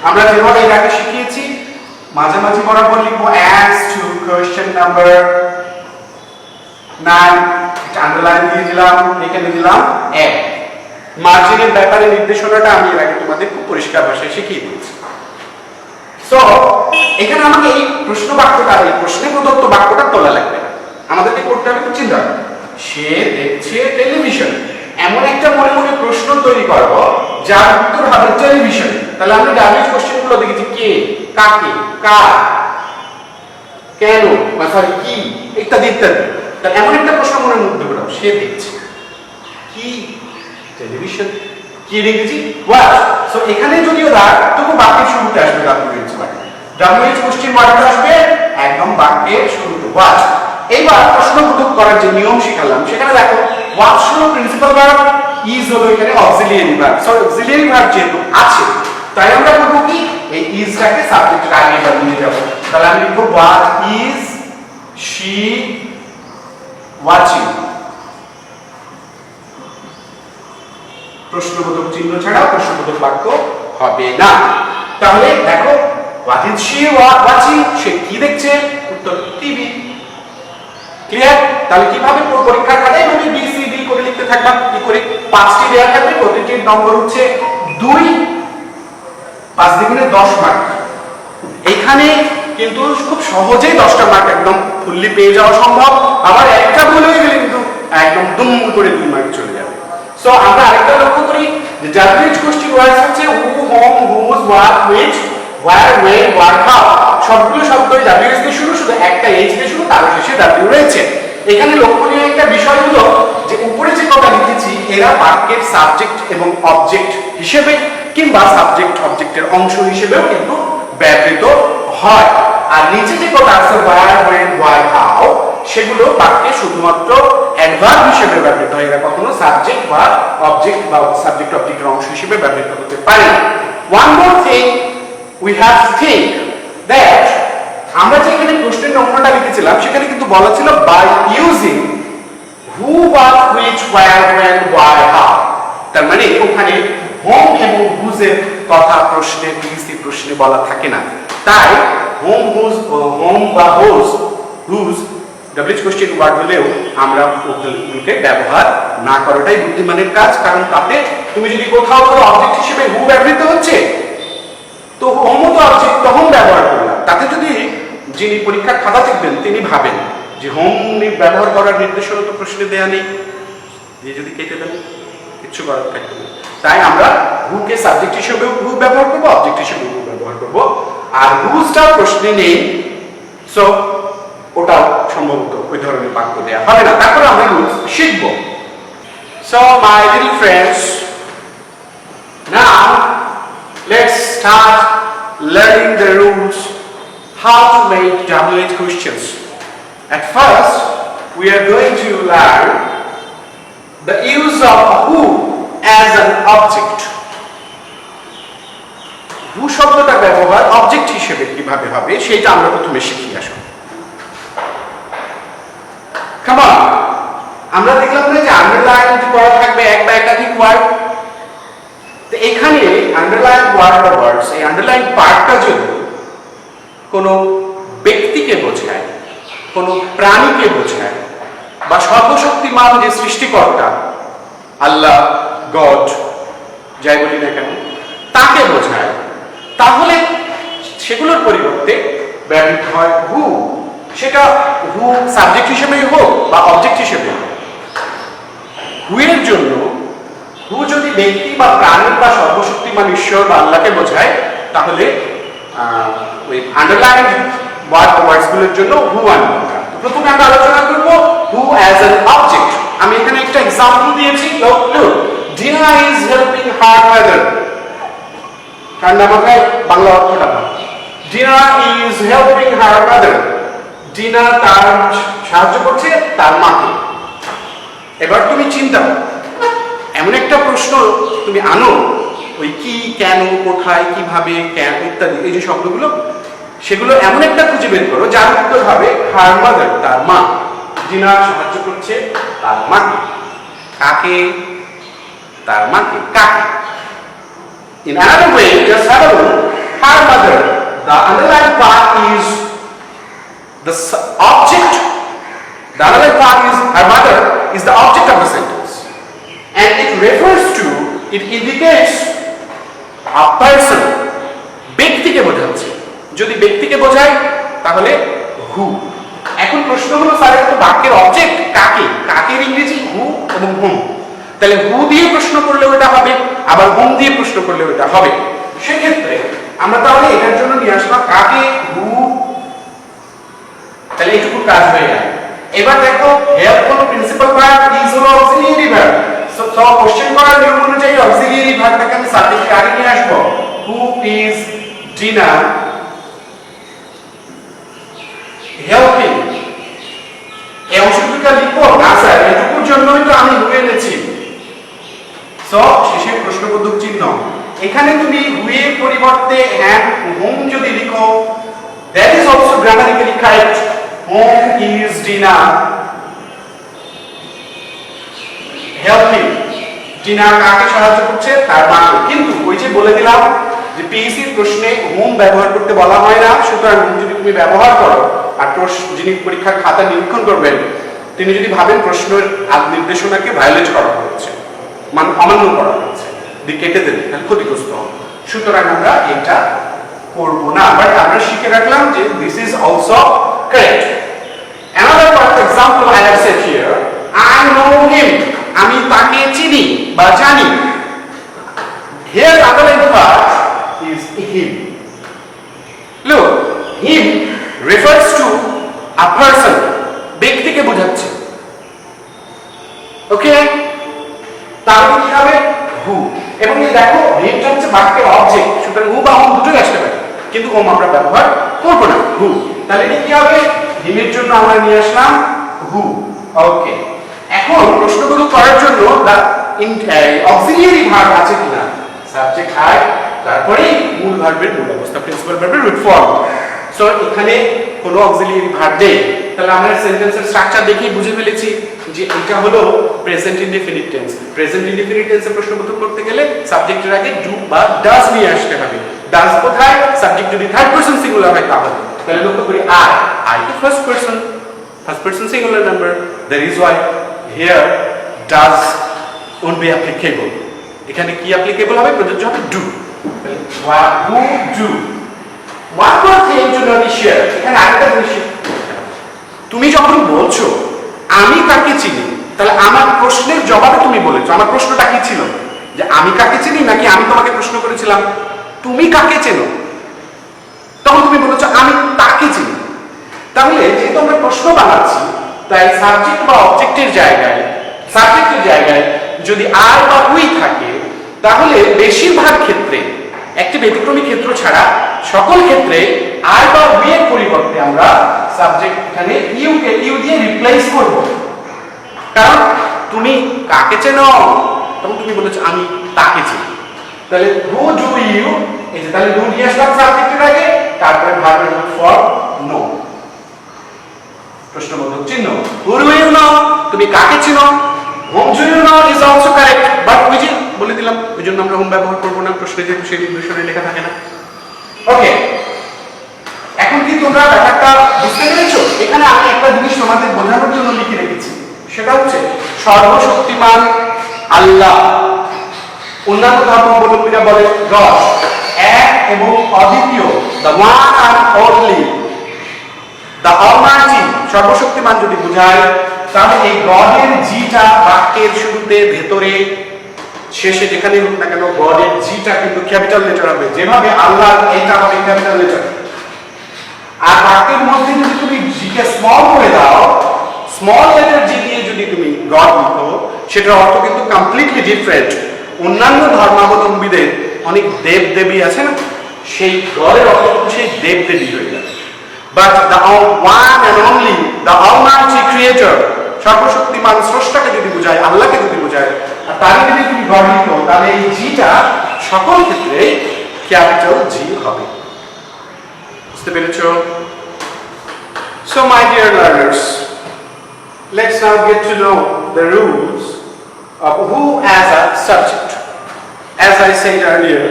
S1: আমরা যেভাবে এর আগে শিখিয়েছি মাঝামাঝি বরাবর লিখবো অ্যাজ টু কোয়েশ্চেন নাম্বার 9, এটা আন্ডারলাইন দিয়ে দিলাম, এখানে দিলাম 1। মার্জিনের ব্যাপারে নির্দেশনাটা আমি এর আগে তোমাদের খুব পরিষ্কার ভাষায় শিখিয়ে দিয়েছি। সো এখানে আমাকে এই প্রশ্ন বাক্যটা, এই প্রশ্নে প্রদত্ত বাক্যটা তোলা লাগবে না, আমাদেরকে করতে হবে চিন্তা, সে দেখছে টেলিভিশন, এমন একটা মনে মনে প্রশ্ন তৈরি করব যার উত্তর হবে টেলিভিশন। তাহলে আমরা ডাব্লিউএইচ কোশ্চেনগুলো দেখেছি, কে, কাকে, কার, কেন, সরি কি, ইত্যাদি ইত্যাদি। তাহলে এমন একটা প্রশ্ন মনের মধ্যে ঘোরাও, সে দেখছে কি, টেলিভিশন, কি ইংরেজি ওয়াচ। সো এখানে যদিও দাগ, তবু বাক্যের শুরুতে আসবে ডাব্লিউএইচ ওয়ার্ড, ডাব্লিউএইচ কোশ্চেন ওয়ার্ডটা আসবে একদম বাক্যের শুরুতে ওয়াচ। এইবার প্রশ্নবোধক করার যে নিয়ম শিখালাম সেখানে দেখো, ওয়াচ হলো প্রিন্সিপাল ভার্ব, ইজ হলো এখানে auxiliary verb. So auxiliary verb যেহেতু আছে, তাই আমরা করব কি, এই ইজটাকে সাবজেক্টের আগে নিয়ে যাব। তাহলে আমি লিখব হোয়াট ইজ শি ওয়াচিং, প্রশ্নবোধক চিহ্ন ছাড়া প্রশ্নবোধক বাক্য হবে না। তাহলে দেখো, হোয়াট ইজ শি ওয়াচিং, সে কি দেখছে, উত্তর টিভি। ক্লিয়ার? তাহলে কিভাবে পরীক্ষার খাতায় এভাবে বি সি ডি করে লিখতে থাকবা, কি করে 5টি দেয়া থাকবে, প্রতিটির নম্বর হচ্ছে 2, 5 দ্বিগুণে 10 মার্ক। এখানে কিন্তু খুব সহজেই 10টা মার্ক একদম ফুললি পেয়ে যাওয়া সম্ভব, আবার একটা ভুল হয়ে গেলে কিন্তু একদম দুম করে 2 মার্ক চলে যাবে। সো আমরা আরেকটা লক্ষ্য করি যে ডাব্লিউএইচ কোশ্চেন ওয়ার্ডস হচ্ছে who, whom, whose, what, which, where, when, what, how, সবগুলো শব্দই ডাব্লিউএইচ দিয়ে শুরু, শুধু একটা এইচ দিয়ে শুরু, তার শেষে ডাব্লিউ রয়েছে। এখানে লক্ষণীয় একটা বিষয় হলো যে উপরে যে কথা লিখেছি এরা বাক্যের সাবজেক্ট এবং অবজেক্ট হিসেবে কিংবা সাবজেক্ট অবজেক্টের অংশ হিসেবেও কিন্তু ব্যবহৃত হয়। আর নিচে যে কথা আছে ওয়্যার, ওয়েন, হোয়াই, হাউ, সেগুলো বাক্যে শুধুমাত্র অ্যাডভার্ব হিসেবে ব্যবহৃত হয়, এরা কখনো সাবজেক্ট বা অবজেক্ট বা সাবজেক্ট অবজেক্টের অংশ হিসেবে ব্যবহৃত হতে পারে না। One more thing we have to think that আমরা যে এখানে প্রশ্নের নমুনাটা লিখেছিলাম সেখানে কিন্তু বলা ছিল by using who, what, which, where, when, why, how। তার মানে ওখানে হোম এবং হুজ এর কথা প্রশ্নে, পিএসসি প্রশ্নে বলা থাকে না, তাই হোম, হুজ, হোম বা হুজ ডাব্লিউএইচ কোশ্চেন ওয়ার্ড হলেও আমরা ওগুলোকে ব্যবহার না করাটাই বুদ্ধিমানের কাজ। কারণ তাতে তুমি যদি কোথাও অবজেক্ট হিসেবে হু ব্যবহৃত হচ্ছে, তো হোমও তো অবজেক্ট, তো হোম ব্যবহার করলাম, তাতে যদি যিনি পরীক্ষার খাতা দেখবেন তিনি ভাবেন যে হোম ব্যবহার করার নির্দেশনা তো প্রশ্নে দেয়া নেই, দিয়ে যদি কেটে দেন কিচ্ছু করার থাকবে না। তাই আমরা হুকে সাবজেক্ট হিসেবে হু ব্যবহার করবো, অবজেক্ট হিসেবে হু ব্যবহার করবো, আর হুজটা প্রশ্নে নেই, সো ওটাও সম্ভবত ওই ধরনের বাক্য দেয়া হবে না। তারপরে আমরা রুলস শিখবো। So my little friends, now let's start learning the rules how to make WH questions. At first, we are going to learn the use of who as an object. Who শব্দটা ব্যবহার অবজেক্ট হিসেবে কিভাবে হবে সেটা আমরা প্রথমে শিখি। আসুন, come on, আমরা দেখলাম না যে আন্ডারলাইন করা থাকবে এক বা একাধিক ওয়ার্ড। তো এখানে আন্ডারলাইন ওয়ার্ড বা ওয়ার্ডস, এই আন্ডারলাইন পার্টটা যদি কোনো ব্যক্তিকে বোঝায়, কোনো প্রাণীকে বোঝায়, বা সর্বশক্তিমান যে সৃষ্টিকর্তা আল্লাহ, গড যাই বলি না কেন, তাকে বোঝায়, তাহলে সেগুলোর পরিবর্তে ব্যবহৃত হয় হু। সেটা হু সাবজেক্ট হিসেবেই হোক বা অবজেক্ট হিসেবে হোক। হু এর জন্য হু যদি ব্যক্তি বা প্রাণী বা সর্বশক্তিমান ঈশ্বর বা আল্লাহকে বোঝায়, তাহলে ওই আন্ডারলাইন ওয়ার্ডসগুলোর জন্য হু আনবো। প্রথমে আমরা আলোচনা করবো হু অ্যাজ অ্যান অবজেক্ট। আমি এখানে একটা এক্সাম্পল দিয়েছি, look, dinner is helping her father. ঠান্ডা মাথায় বাংলা অর্থটা Dina is helping her mother. Dina তার সাহায্য করছে তার মাকে। এবার তুমি চিন্তা করো, এমন একটা প্রশ্ন তুমি আনো, ওই কি, কেন, কোথায়, কিভাবে, কেন ইত্যাদি এই যে শব্দগুলো, সেগুলো এমন একটা খুঁজে বের করো যার উত্তর হবে হার মাদার, তার মা। ডিনা সাহায্য করছে তার মাকে। কাকে? তার মাকে। কাকে? In another way, just have a look. Her mother, the underlying part is the object. The underlying part is her mother is the object of the sentence, and it refers to, it indicates a person. ব্যক্তিকে বোঝাচ্ছে। যদি ব্যক্তিকে বোঝায় তাহলে হু। এখন প্রশ্ন হলো স্যার এটা তো বাক্যের অবজেক্ট, কাকে? কাকের ইংরেজি হু এবং হুম। তাহলে হু দিয়ে প্রশ্ন করলেও এটা হবে, আবার হুম দিয়ে প্রশ্ন করলেও এটা হবে। সেক্ষেত্রে আমরা তাহলে এটার জন্য নিয়ে আসলাম কাকে, হু। তাহলে এইটুকু কাজ হয়ে গেল। এবার দেখো হেল্প হলো প্রিন্সিপাল ভার্ব, ইজ হলো অক্সিলিয়ারি ভার্ব। সো কোশ্চেন করার নিয়ম অনুযায়ী অক্সিলিয়ারি ভার্বটাকে আমি সাবজেক্টের আগে নিয়ে আসব। Who is dinner helping. এই অংশটুকু লিখো না স্যার, এটুকুর জন্যই তো আমি হু এনেছি। সো শেষে প্রশ্নবোধক চিহ্ন। এখানে তুমি হু এর পরিবর্তে হ্যাঁ হুম যদি লিখো, that is also grammatically correct. Whom is Dina helping? Dina কাকে সাহায্য করছে? তার মাকে। কিন্তু ওই যে বলে দিলাম যে পিএসসি প্রশ্নে হুম ব্যবহার করতে বলা হয় না, সুতরাং যদি তুমি ব্যবহার করো আর যিনি পরীক্ষার খাতা নিরীক্ষণ করবেন তিনি যদি ভাবেন প্রশ্নের নির্দেশনাকে ভায়োলেট করা হয়েছে, মানে অমান্য করা হয়েছে, দিয়ে কেটে দেবে, তাহলে ক্ষতিগ্রস্ত হবে। সুতরাং আমরা এটা করব না, বাট আমরা শিখে রাখলাম যে this is also correct. Another example I have said here, I know him. আমি তাকে চিনি বা জানি। Here the underlined part is him. Look, him refers to a person. ব্যক্তিকে বোঝাচ্ছে। ওকে, তাহলে কি হবে? হু। এবং এই দেখো হিমটা হচ্ছে বাক্যের অবজেক্ট, সুতরাং হু বা হুম দুটোই আসতে পারে, কিন্তু হুম আমরা ব্যবহার করব না, হু। তাহলে এটা কি হবে? হিমের জন্য আমরা নিয়ে আসলাম হু। ওকে, এখন প্রশ্নগুলো করার জন্য অক্সিলিয়ারি ভার্ব আছে কিনা, সাবজেক্ট আই, তারপরে মূল ভার্বের মূল অবস্থা, প্রিন্সিপাল ভার্বের রুট ফর্ম। সো এখানে কোনো অক্সিলিয়ারি ভার্ব নেই। তাহলে আমরা সেন্টেন্সের স্ট্রাকচার দেখেই বুঝে ফেলেছি যে এটা হলো present indefinite tense. Present indefinite টেন্সে প্রশ্নবোধক করতে গেলে সাবজেক্টের আগে ডু বা ডাজ নিয়ে আসতে হবে। ডাজ কোথায়? সাবজেক্ট যদি থার্ড পারসন সিঙ্গুলার হয় তাহলে। তাহলে লক্ষ্য করি I to first person singular number. That is why here does won't be applicable. এখানে কি applicable হবে? প্রযোজ্য হবে do. What who do? One more thing to notice here. এখানে আরেকটা জিনিস, তুমি যখন বলছো আমি কাকে চিনি, তাহলে আমার প্রশ্নের জবাবে তুমি বলেছো, আমার প্রশ্নটা কি ছিল? যে আমি কাকে চিনি, নাকি আমি তোমাকে প্রশ্ন করেছিলাম তুমি কাকে চেনো? তখন তুমি বলেছো আমি তাকে চিনি। তাহলে যেহেতু আমরা প্রশ্ন বানাচ্ছি, তাই সাবজেক্ট বা অবজেক্টের জায়গায় যদি আর বা উই থাকে, তাহলে বেশিরভাগ ক্ষেত্রে, একটি ব্যতিক্রমী ক্ষেত্র ছাড়া সকল ক্ষেত্রে আর বা উই এর পরিবর্তে আমরা সাবজেক্ট এখানে ইউ দিয়ে রিপ্লেস করব। কারণ তুমি কাকে চেনো, তখন তুমি বলেছো আমি তাকে চিনি। তাহলে হু ডু ইউ, এই যে তাহলে ডু নিয়ে আসলাম সাবজেক্টের আগে, তারপরে ভার্বের রুট ফর্ম নো, প্রশ্নবোধক চিহ্ন। হু ডু ইউ নো, তুমি কাকে চিনো। Whom do you know is also correct, but ওই যে বলে দিলাম ওই জন্য আমরা হোম ব্যবহার করব না, প্রশ্নে যেহেতু সেই নির্দেশনে লেখা থাকে না। ওকে, এখন কি তোমরা ব্যাপারটা বুঝতে পেরেছো? এখানে আমি একটা জিনিস তোমাদের বোঝানোর জন্য লিখে রেখেছি, সেটা হচ্ছে সর্বশক্তিমান আল্লাহ। অন্যান্য ধর্মাবলম্বীরা বলে গড, এক এবং অদ্বিতীয়, the one and only, the almighty, সর্বশক্তিমান যদি বোঝায়, তাহলে এই গডের জিটা বাক্যের শুরুতে, ভেতরে, শেষে যেখানে হোক না কেন গডের জিটা কিন্তু ক্যাপিটাল লেটার হবে, যেভাবে আল্লাহ এটা হবে ক্যাপিটাল লেটার। আর বাক্যের মধ্যে যদি তুমি জিকে স্মল করে দাও, স্মল লেটার জি দিয়ে যদি তুমি গড লিখো, সেটার অর্থ কিন্তু কমপ্লিটলি ডিফারেন্ট। অন্যান্য ধর্মাবলম্বীদের অনেক দেব দেবী আছে না, সেই গড়ের অর্থ কিন্তু সেই দেবদেবী হয়ে যাবে। But the one and only the Almighty creator, সর্বশক্তিমান স্রষ্টাকে যদি বোঝায়, আল্লাহকে যদি বোঝায়, আর তারই যদি তুমি গঠিত, তাহলে এই জিটা সকল ক্ষেত্রে ক্যাপিটাল জি হবে। বুঝতে পেরেছ? So my dear learners, let's now get to know the rules of who as a subject. As I said earlier,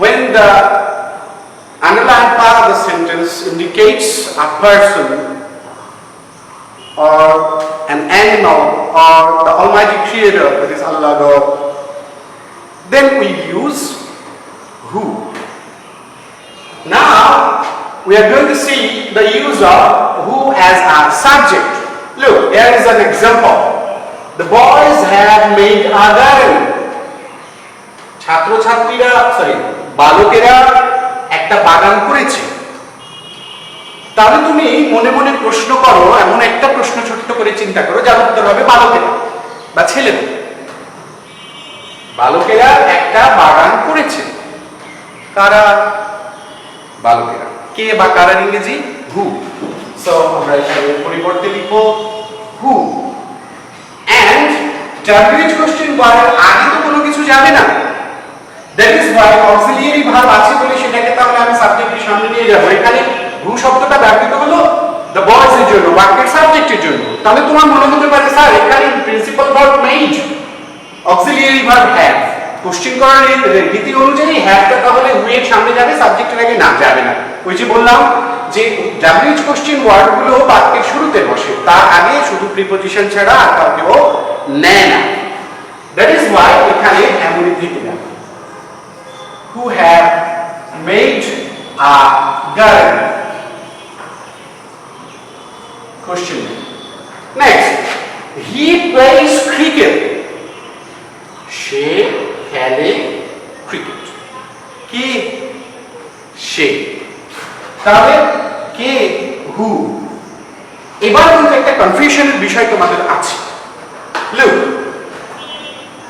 S1: when the underlined part of the sentence indicates a person or an animal or the Almighty Creator, that is Allah God, then we use who. Now we are going to see the use of who as a subject. Look, here is an example. The boys have made a garden. বালকেরা একটা বাগান করেছে। তাহলে তুমি মনে মনে প্রশ্ন করো, এমন একটা প্রশ্ন ছোট্ট করে চিন্তা করো যার উত্তর হবে বালকেরা বা ছেলেরা। বালকেরা একটা বাগান করেছে। কারা? বালকেরা। কে বা কারার ইংরেজি হু। সো আমরা এখানে পরিবর্তে লিখব হু। এন্ড ডাব্লিউএইচ কোশ্চেন ওয়ার্ডের আগে তো কোনো কিছু যাবে না। That is why auxiliary verb আছে বলে সেটাকে তাহলে আমি সাবজেক্টের সামনে নিয়ে যাব। এখানে হু শব্দটা ব্যবহৃত হলো দ্য বয়েজ এর জন্য, বাক্যের সাবজেক্টের জন্য। তাহলে তোমার মনে হতে পারে স্যার এখানে principal verb made, auxiliary verb have. Question করার রীতি অনুযায়ী হ্যাভটা তাহলে হু এর সামনে যাবে, সাবজেক্টের আগে না যাবে না। ওই যে বললাম যে ডাব্লিউএইচ কোশ্চেন ওয়ার্ডগুলো বাক্যের শুরুতে বসে, তার আগে শুধু প্রিপজিশন ছাড়া আর কাউকেও নেয় না। দ্যাট ইজ ওয়াই এখানে এমনই থেকে না। Who have made a garden. Question. Next, he plays cricket. সে খেলে ক্রিকেট। কি? সে। তাহলে কে? হু। এবার কিন্তু একটা কনফিউশনের বিষয় তোমাদের আছে। লুক,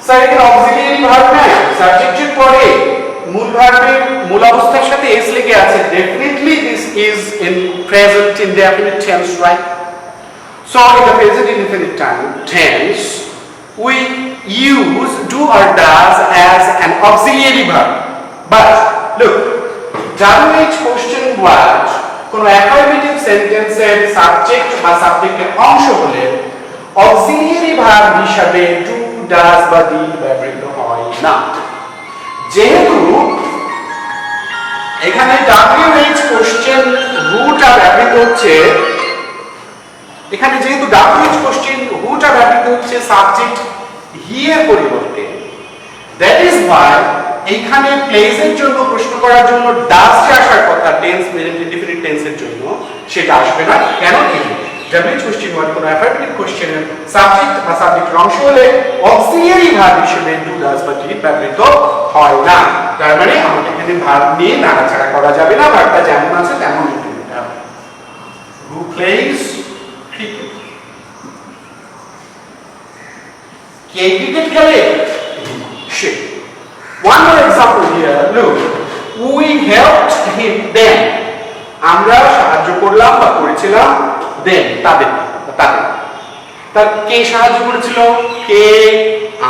S1: স্যার এখানে অক্সিলিয়ারি ভার্ব নাই, সাবজেক্টের পরে মূল ভার্বের মূল অবস্থার সাথে এস লেগে আছে। Definitely this is in present indefinite tense, right? So in the present indefinite tense we use do or does as an auxiliary verb. But look, WH question word কোন affirmative sentence এর সাবজেক্ট বা সাবজেক্টের অংশ হলে auxiliary verb হিসাবে do, does বা did ব্যবহৃত হয় না। যেহেতু এখানে WH কোশ্চেন রুটা ব্যবহৃত হচ্ছে, এখানে যেহেতু WH কোশ্চেন রুটা ব্যবহৃত হচ্ছে সাবজেক্ট হি এর পরিবর্তে, দ্যাট ইজ ওয়াই এইখানে প্লেস এর জন্য প্রশ্ন করার জন্য ডাজ যে আসার কথা টেন্স প্রেজেন্ট ইনডেফিনিট টেন্সের জন্য, সেটা আসবে না। কেন? WH কোশ্চেন ওয়ার্ড কোন অ্যাফার্মেটিভ কোশ্চেনের সাবজেক্ট বা সাবজেক্টের অংশ হলে অক্সিলিয়ারি ভার্ব হিসেবে ডু, ডাজ বা ডিড ব্যবহৃত হয় না। তার মানে আমাকে এখানে ভার্ব নিয়ে নাড়াচাড়া করা যাবে না, ভার্বটা যেমন আছে তেমন লিখে দিতে হবে। হু প্লেজ ক্রিকেট। কে ক্রিকেট খেলে? সে। One more example here. Look, we helped him then. আমরা সাহায্য করলাম বা করেছিলাম then তাদের। তার কে সাহায্য করেছিল? কে?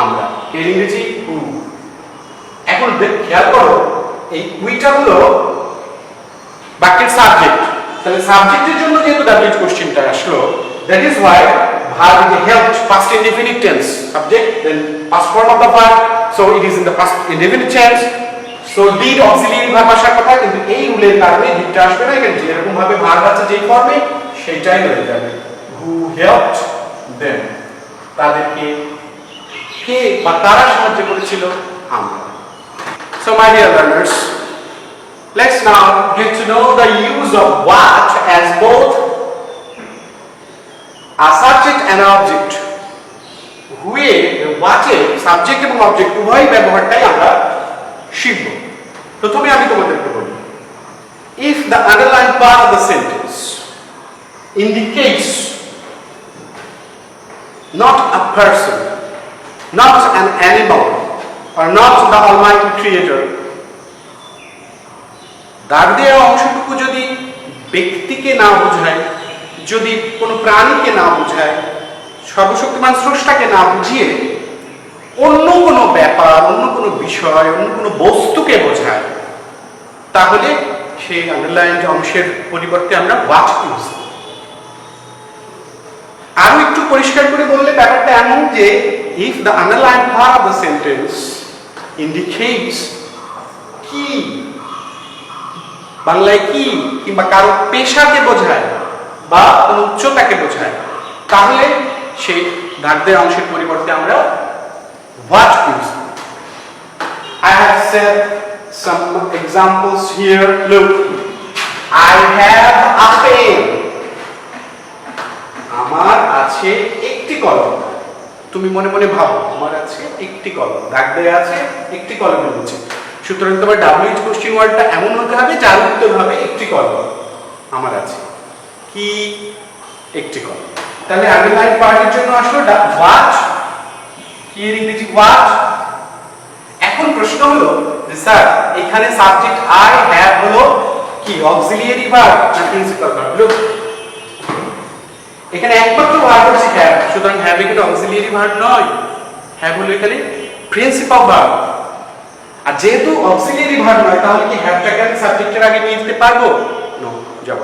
S1: আমরা। কে ইংরেজি who। এখন খেয়াল করো এই উইটা হলো বাক্যের সাবজেক্ট। তাহলে সাবজেক্টের জন্য যেহেতু WH কোশ্চেনটা আসলো, that is why verb is helped past indefinite tense, subject then past form of the verb, so it is in the past indefinite tense. So did auxiliary verb আসার কথা, কিন্তু এই রুলের কারণে ডিডটা আসবে না। এখানে যেরকম ভাবে ভার্ব আছে যেই ফর্মে সেটাই হয়ে যাবে। who helped them, তাদেরকে কে বা কারা সাহায্য করেছিল? আমরা। So my dear learners, let's now get to know the use of what as both a subject and an object. হুয়ে ওয়াচে সাবজেক্ট এবং অবজেক্ট উভয় ব্যবহারটাই আমরা শিখব। প্রথমে আমি তোমাদেরকে বলি, if the underlined part of the sentence indicates not a person, not an animal, or not the Almighty Creator, দাগ দেওয়া অংশটুকু যদি ব্যক্তিকে না বোঝায়, যদি কোনো প্রাণীকে না বোঝায়, সর্বশক্তিমান স্রষ্টাকে না বুঝিয়ে অন্য কোনো ব্যাপার, অন্য কোনো বিষয়, অন্য কোনো বস্তুকে বোঝায়, তাহলে সেই আন্ডারলাইনড অংশের পরিবর্তে আমরা হোয়াট ইউজ করি। আরো একটু পরিষ্কার করে বললে ব্যাপারটা এমন যে if the underlined part of the sentence indicates কি, বাংলায় কি কিংবা কারো পেশাকে বোঝায় বা কোনো উচ্চতাকে বোঝায়, তাহলে সেই দাগ দেওয়া অংশের পরিবর্তে আমরা what ইউজ করি। I have said some examples here. Look, I have a pen. আমার আছে একটি কলম। তুমি মনে মনে ভাবো আমার আছে একটি কলম, দাগ দেওয়া আছে একটি কলমের নিচে। সুতরাং তোমার WH কোশ্চেন ওয়ার্ডটা এমন হতে হবে যার উত্তর হবে একটি কলম। আমার আছে কি, একটি কলম। তাহলে আন্ডারলাইন পার্টের জন্য আসলো হোয়াট, কি এর ইংরেজি হোয়াট। এখন প্রশ্ন হলো যে স্যার এখানে সাবজেক্ট আই হ্যাভ হলো কি অক্সিলিয়ারি ভার্ব না প্রিন্সিপাল ভার্ব? লুক, এখানে একমাত্র ভার্ব হচ্ছে হ্যাভ, সুতরাং হ্যাভ এখানে অক্সিলিয়ারি ভার্ব নয়, হ্যাভ হলো এখানে প্রিন্সিপাল ভার্ব। আর যেহেতু অক্সিলিয়ারি ভার্ব নয়, তাহলে কি হ্যাভটাকে আমি সাবজেক্টের আগে নিয়ে যেতে পারবো? নো, যাব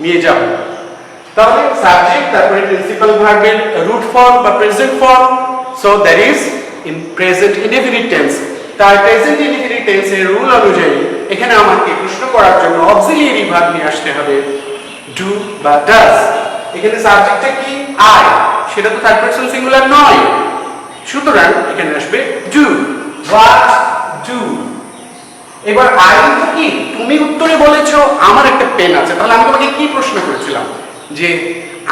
S1: নিয়ে যাব। তাহলে সাবজেক্ট তারপরে প্রিন্সিপাল ভার্বের রুট ফর্ম বা present form, so that is in present indefinite tense. তার প্রেজেন্ট ইনডেফিনিট টেন্সের রুল অনুযায়ী এখানে আমাকে প্রশ্ন করার জন্য অক্সিলিয়ারি ভার্ব নিয়ে আসতে হবে, ডু বা ডাজ। এখানে সাবজেক্টটা কি আই, সেটা তো থার্ড পারসন সিঙ্গুলার নয়, সুতরাং এখানে আসবে ডু। What do. এবার আই তো কি, তুমি উত্তরে বলেছো আমার একটা পেন আছে, তাহলে আমি তোমাকে কি প্রশ্ন করেছিলাম যে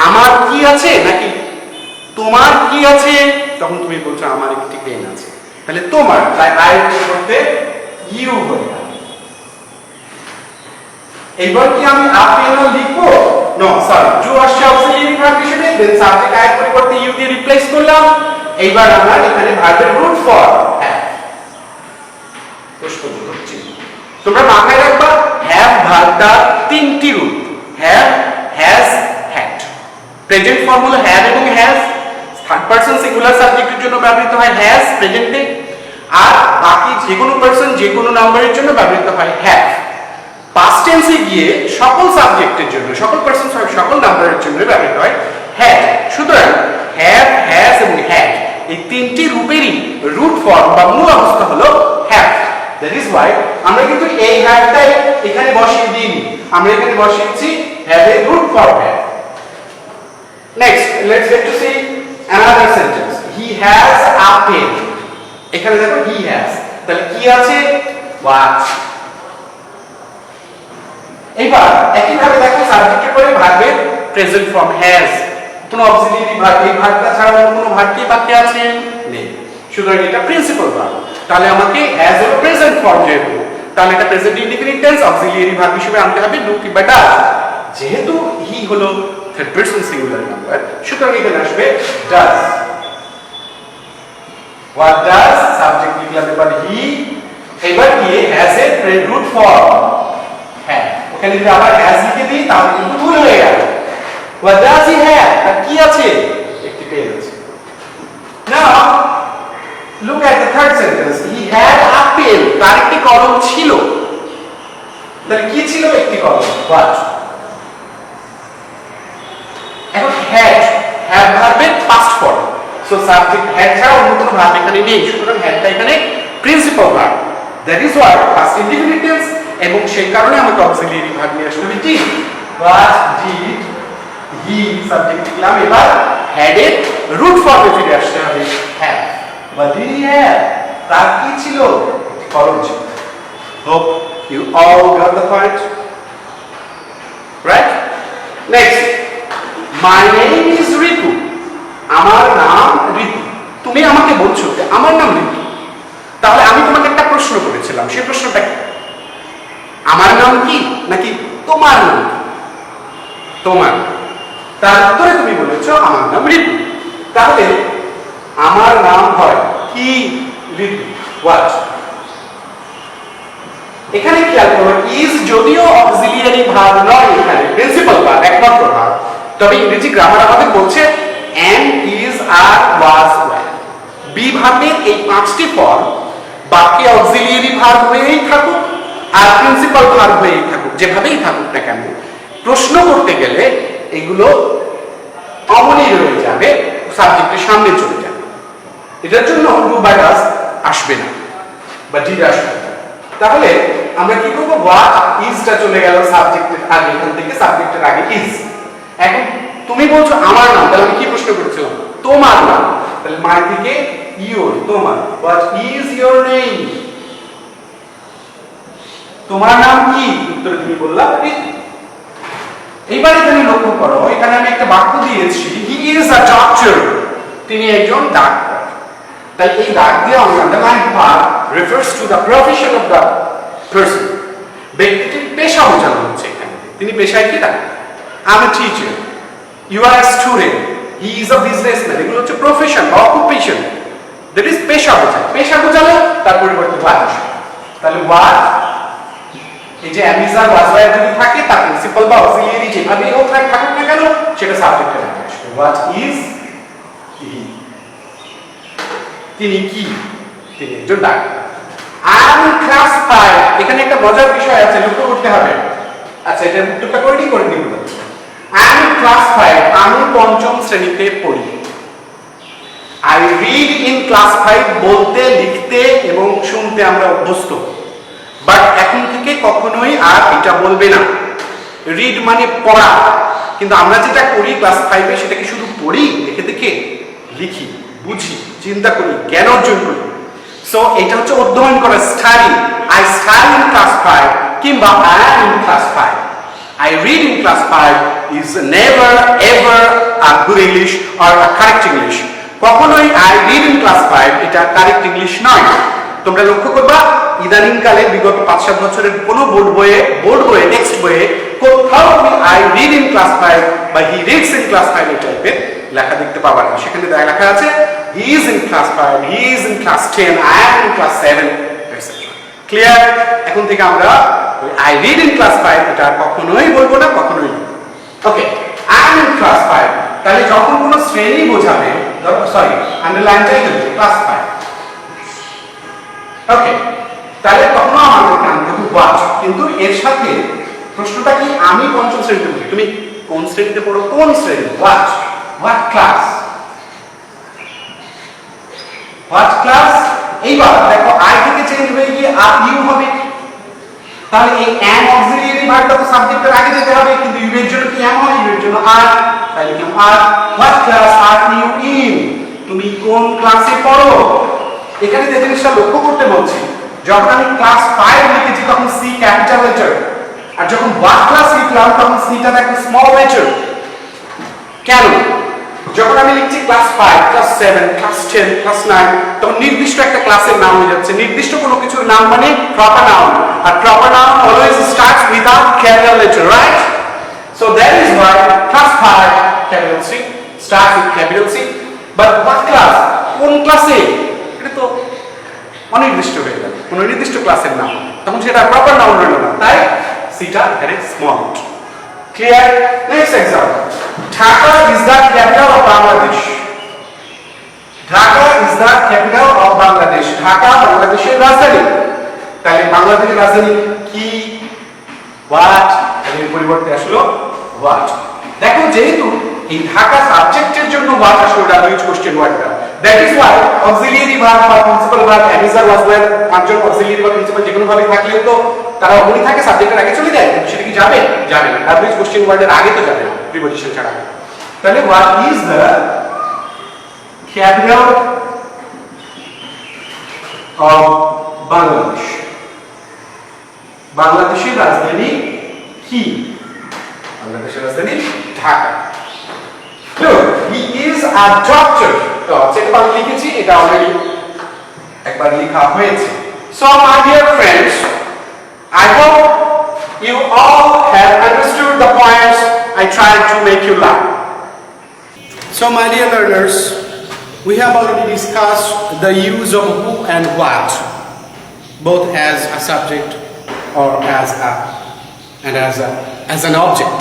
S1: আমার কি আছে নাকি তোমার কি আছে? তখন তুমি বলছো আমার একটি পেন আছে, তাহলে তোমার, তাই আই করতে ইউ হয়ে গেল। এবার কি আমি আ পেনও লিখবো? নো, সরি, ডু আসছে অক্সিলিয়ারি ভার্ব হিসেবে, দেন সাবজেক্ট আই পরিবর্তে ইউ দিয়ে রিপ্লেস করলাম। এইবার আমরা এখানে ভার্বের রুট ফর্ম হ্যাভ। তোমরা মাথায় রাখবা হ্যাভ ভার্বটা তিনটি রূপ, have, has, had. Present form হলো হ্যাভ এবং হ্যাজ। থার্ড পারসন সিঙ্গুলার সাবজেক্টের জন্য ব্যবহৃত হয় হ্যাজ প্রেজেন্টে, আর বাকি যে কোনো পারসন যে কোনো নাম্বারের জন্য ব্যবহৃত হয় হ্যাভ। পাস্ট টেন্সে গিয়ে সকল সাবজেক্টের জন্য, সকল পারসন সকল নাম্বারের জন্য ব্যবহৃত হয় হ্যাড। সুতরাং হ্যাভ, হ্যাজ এবং হ্যাড এই তিনটি রূপেরই রুট ফর্ম বা মূল অবস্থা হলো হ্যাভ। দ্যাট ইজ ওয়াই আমরা কিন্তু এই হ্যাভটাই এখানে বসিয়ে দিইনি, আমরা এখানে বসিয়েছি হ্যাভ এর root form have. Next let's get to see another sentence. He has a pen. এখানে দেখো he has, তাহলে কি আছে? what। এবার একই ভাবে দেখো সাবজেক্টের পরে ভার্বের প্রেজেন্ট ফর্ম has, কোনো অক্সিলিয়ারি ভার্ব, এই ভার্বটা ছাড়া অন্য কোনো ভার্ব কি বাকি আছে? নেই, সুতরাং এটা প্রিন্সিপাল ভার্ব। তাহলে আমাকে has হলো প্রেজেন্ট ফর্ম, যেহেতু তাহলে এটা present indefinite tense, auxiliary verb হিসেবে আনতে হবে ডু কিংবা ডাজ। যেহেতু হি হলো থার্ড পারসন সিঙ্গুলার নাম্বার, সুতরাং এখানে আসবে ডাজ। হোয়াট ডাজ, সাবজেক্ট লিখলাম এবার হি, এবার গিয়ে হ্যাজ এর রুট ফর্ম হ্যাঁ। ওখানে যদি আবার হ্যাজ লিখে দিই তাহলে কিন্তু ভুল হয়ে গেল। হোয়াট ডাজ হি হ্যাভ, তার কি আছে? একটি পেন আছে। Now look at the third sentence, he had a pen, তার একটি কলম ছিল। তাহলে কি ছিল? একটি কলম। হোয়াট। এখন হ্যাড, হ্যাভ ভার্বের past form, so subject had ছাড়া অন্য কোনো ভার্ব এখানে নেই, সুতরাং হ্যাডটা এখানে principal verb. That is why past indefinite tense, এবং সেই কারণে আমাকে অক্সিলিয়ারি ভার্ব নিয়ে আসতে হবে did. What did he, subject লিখলাম, এবার হ্যাড এর রুট ফর্মে ফিরে আসতে হবে have. What did he have, তার কি ছিল? একটি কলম ছিল। Hope you all got the point, right? Next, my name is ঋতু, আমার নাম ঋতু। তুমি আমাকে বলছো যে আমার নাম ঋতু, তাহলে আমি তোমাকে একটা প্রশ্ন করেছিলাম, সেই প্রশ্নটা কি? আমার নাম কি নাকি তোমার নাম কি? তোমার। তার উত্তরে তুমি বলেছো আমার নাম ঋতু, তাহলে আমার নাম হয় কি? ঋতু। হোয়াট। এখানে খেয়াল করো যদিও অক্সিলিয়ারি ভার্ব নয়, এখানে প্রিন্সিপাল ভার্ব, একমাত্র ভার্ব, তবে ইংরেজি গ্রামার আমাদের বলছে am, is, are, was, were। Be ভার্বের এই 5টি ফর্ম বাক্যে অক্সিলিয়ারি ভার্ব হয়েই থাকুক আর প্রিন্সিপাল ভার্ব হয়েই থাকুক, যেভাবেই থাকুক না কেন, প্রশ্ন করতে গেলে এগুলো অমনই রয়ে যাবে, সাবজেক্টের সামনে চলে যাবে। এটার জন্য ডু বা ডাজ আসবে না বা ডিড আসবে না। তাহলে আমরা কি করব, হোয়াট ইজটা চলে গেল সাবজেক্টের আগে, এখান থেকে সাবজেক্টের আগে ইজ। এখন তুমি বলছো আমার নাম, তাহলে আমি কি প্রশ্ন করেছিলাম, তোমার নাম, তাহলে মাই থেকে ইওর, তোমার। হোয়াট ইজ ইওর নেম, তোমার নাম কি, উত্তরে তুমি বললা প্রীতি। এইবার এখানে লক্ষ্য করো, এখানে আমি একটা বাক্য দিয়েছি, হি ইজ আ ডক্টর, তিনি একজন ডাক্তার। তাই এই ডাক দিয়ে আমরা underline verb refers to the profession of the person, ব্যক্তিটির পেশা বোঝানো হচ্ছে এখানে। তিনি পেশায় কি doctor, I am a teacher, you are a student, he is a businessman, এগুলো হচ্ছে প্রফেশন বা অকুপেশন, দ্যাট ইজ পেশা বোঝায়। পেশা বোঝালে তার পরিবর্তে হোয়াট আসবে। তাহলে হোয়াট, এই যে am, is, are, was, were যদি থাকে তার প্রিন্সিপাল বা অক্সিলিয়ারি যেভাবেই হোক থাকুক না কেন, সেটা সাবজেক্টের আগে আসবে। হোয়াট ইজ হি, তিনি কি, তিনি একজন doctor. I M in class 5, এখানে একটা মজার বিষয় আছে, লক্ষ্য করতে হবে। আচ্ছা, এটা উত্তরটা করে দিব। আই এম ইন ক্লাস 5, আমি 5ম শ্রেণীতে পড়ি। আই রিড ইন ক্লাস 5 বলতে, লিখতে এবং শুনতে আমরা অভ্যস্ত, বাট এখন থেকে কখনোই আর এটা বলবে না। রিড মানে পড়া, কিন্তু আমরা যেটা করি ক্লাস 5-এ সেটাকে শুধু পড়ি, দেখে দেখে লিখি, বুঝি, চিন্তা করি, জ্ঞান অর্জন করি। সো এটা হচ্ছে অধ্যয়ন করা, study. I study in class 5 কিংবা I am in class 5। I read in class 5 is never ever a good English or a correct English. কখনোই আই রিড ইন ক্লাস 5 এটা কারেক্ট ইংলিশ নয়। তোমরা লক্ষ্য করবা, ইদানিং কালে বিগত 5-7 বছরের কোন বোর্ড বইয়ে টেক্সট বইয়ে কোথাও তুমি আই রিড ইন ক্লাস 5 বা হি রিডস ইন ক্লাস 5 এই টাইপের লেখা দেখতে পাবা না। সেখানে লেখা আছে he is in class 5, he is in class 10, I am in class 7 etcetera. Clear? এখন থেকে আমরা আই রিড ইন ক্লাস 5 এটা কখনোই বলবো না, কখনোই। ওকে, আই অ্যাম ইন ক্লাস 5, তাহলে যখন কোনো শ্রেণী বোঝাবে, সরি আন্ডারলাইনটাই দেবে ক্লাস 5। ওকে, তাহলে তখন আমাদেরকে আনতে হবে হোয়াট, কিন্তু এর সাথে প্রশ্নটা কি, আমি 5ম শ্রেণীতে পড়ি, তুমি কোন শ্রেণীতে পড়ো, কোন শ্রেণী, হোয়াট ক্লাস, হোয়াট ক্লাস। এইবার দেখো আই থেকে চেঞ্জ হয়ে গিয়ে আর ইউ হবে, তাহলে এই am অক্সিলিয়ারি ভার্বটা তো সাবজেক্টের আগে যেতে হবে, কিন্তু ইউ এর জন্য কি am হয়, ইউ এর জন্য আর, তাহলে কি আর। What class are you in, তুমি কোন ক্লাসে পড়ো। এখানে যে জিনিসটা লক্ষ্য করতে বলছি, যখন আমি ক্লাস 5 লিখেছি তখন সি ক্যাপিটাল লেটার, আর যখন হোয়াট ক্লাস লিখলাম তখন সিটা একটা স্মল লেটার। কেন? যখন আমি লিখছি ক্লাস 5, ক্লাস 7, ক্লাস 10, ক্লাস 9, তখন নির্দিষ্ট একটা ক্লাসের নাম হয়ে যাচ্ছে। নির্দিষ্ট কোনো কিছুর নাম মানে প্রপার নাউন, আর proper noun always starts with a capital letter, right? So that is why class 5 capital C starts with capital C. But what class, কোন ক্লাসে, এটা তো অনির্দিষ্ট হয়ে গেল, কোনো নির্দিষ্ট ক্লাসের নাম, তখন সেটা প্রপার নাউন হলো না, তাই সিটা এখানে small. Clear? Next example, Dhaka is the capital of Bangladesh. Dhaka is the capital of Bangladesh, Dhaka বাংলাদেশের রাজধানী। তাহলে বাংলাদেশের রাজধানী কি, হোয়াট, এর পরিবর্তে আসলো হোয়াট। দেখো যেহেতু এই ঢাকা সাবজেক্টের জন্য হোয়াট আসলো ডাব্লিউএইচ কোশ্চেন ওয়ার্ডটা, that is why auxiliary verb বা principal verb am, is, are, was, were পাঁচজন অক্সিলিয়ারি বা প্রিন্সিপাল যে কোনো ভাবে থাকলেও তো তারা অমনি থাকে, সাবজেক্টের আগে চলে যায়, সেটা কি যাবে, যাবে না। ডাব্লিউএইচ কোশ্চেন ওয়ার্ডের আগে তো যাবে না, প্রিপজিশন ছাড়া। তাহলে what is the capital of Bangladesh, বাংলাদেশের রাজধানী কি, বাংলাদেশের রাজধানী Dhaka. Look, he is a doctor. তো সেটা আমি লিখেছি, এটা অলরেডি একবার লেখা হয়েছে। So my dear friends, I hope you all have understood the points I tried to make you learn. So my dear learners, we have already discussed the use of who and what, both as a subject or as a and as an object.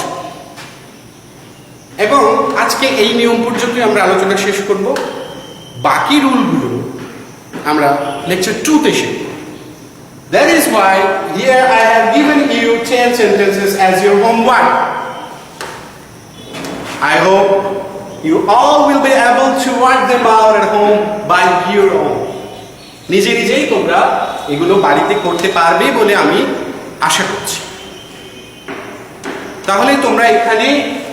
S1: এবং আজকে এই নিয়ম পর্যন্ত আমরা আলোচনা শেষ করব। বাকি রুলগুলো আমরা লেকচার 2-তে শিখব। That is why here I have given you 10 sentences as your homework. I hope you all will be able to work them out at home by your own. নিজে নিজেই তোমরা এগুলো বাড়িতে করতে পারবে বলে আমি আশা করছি। তাহলে তোমরা এখানে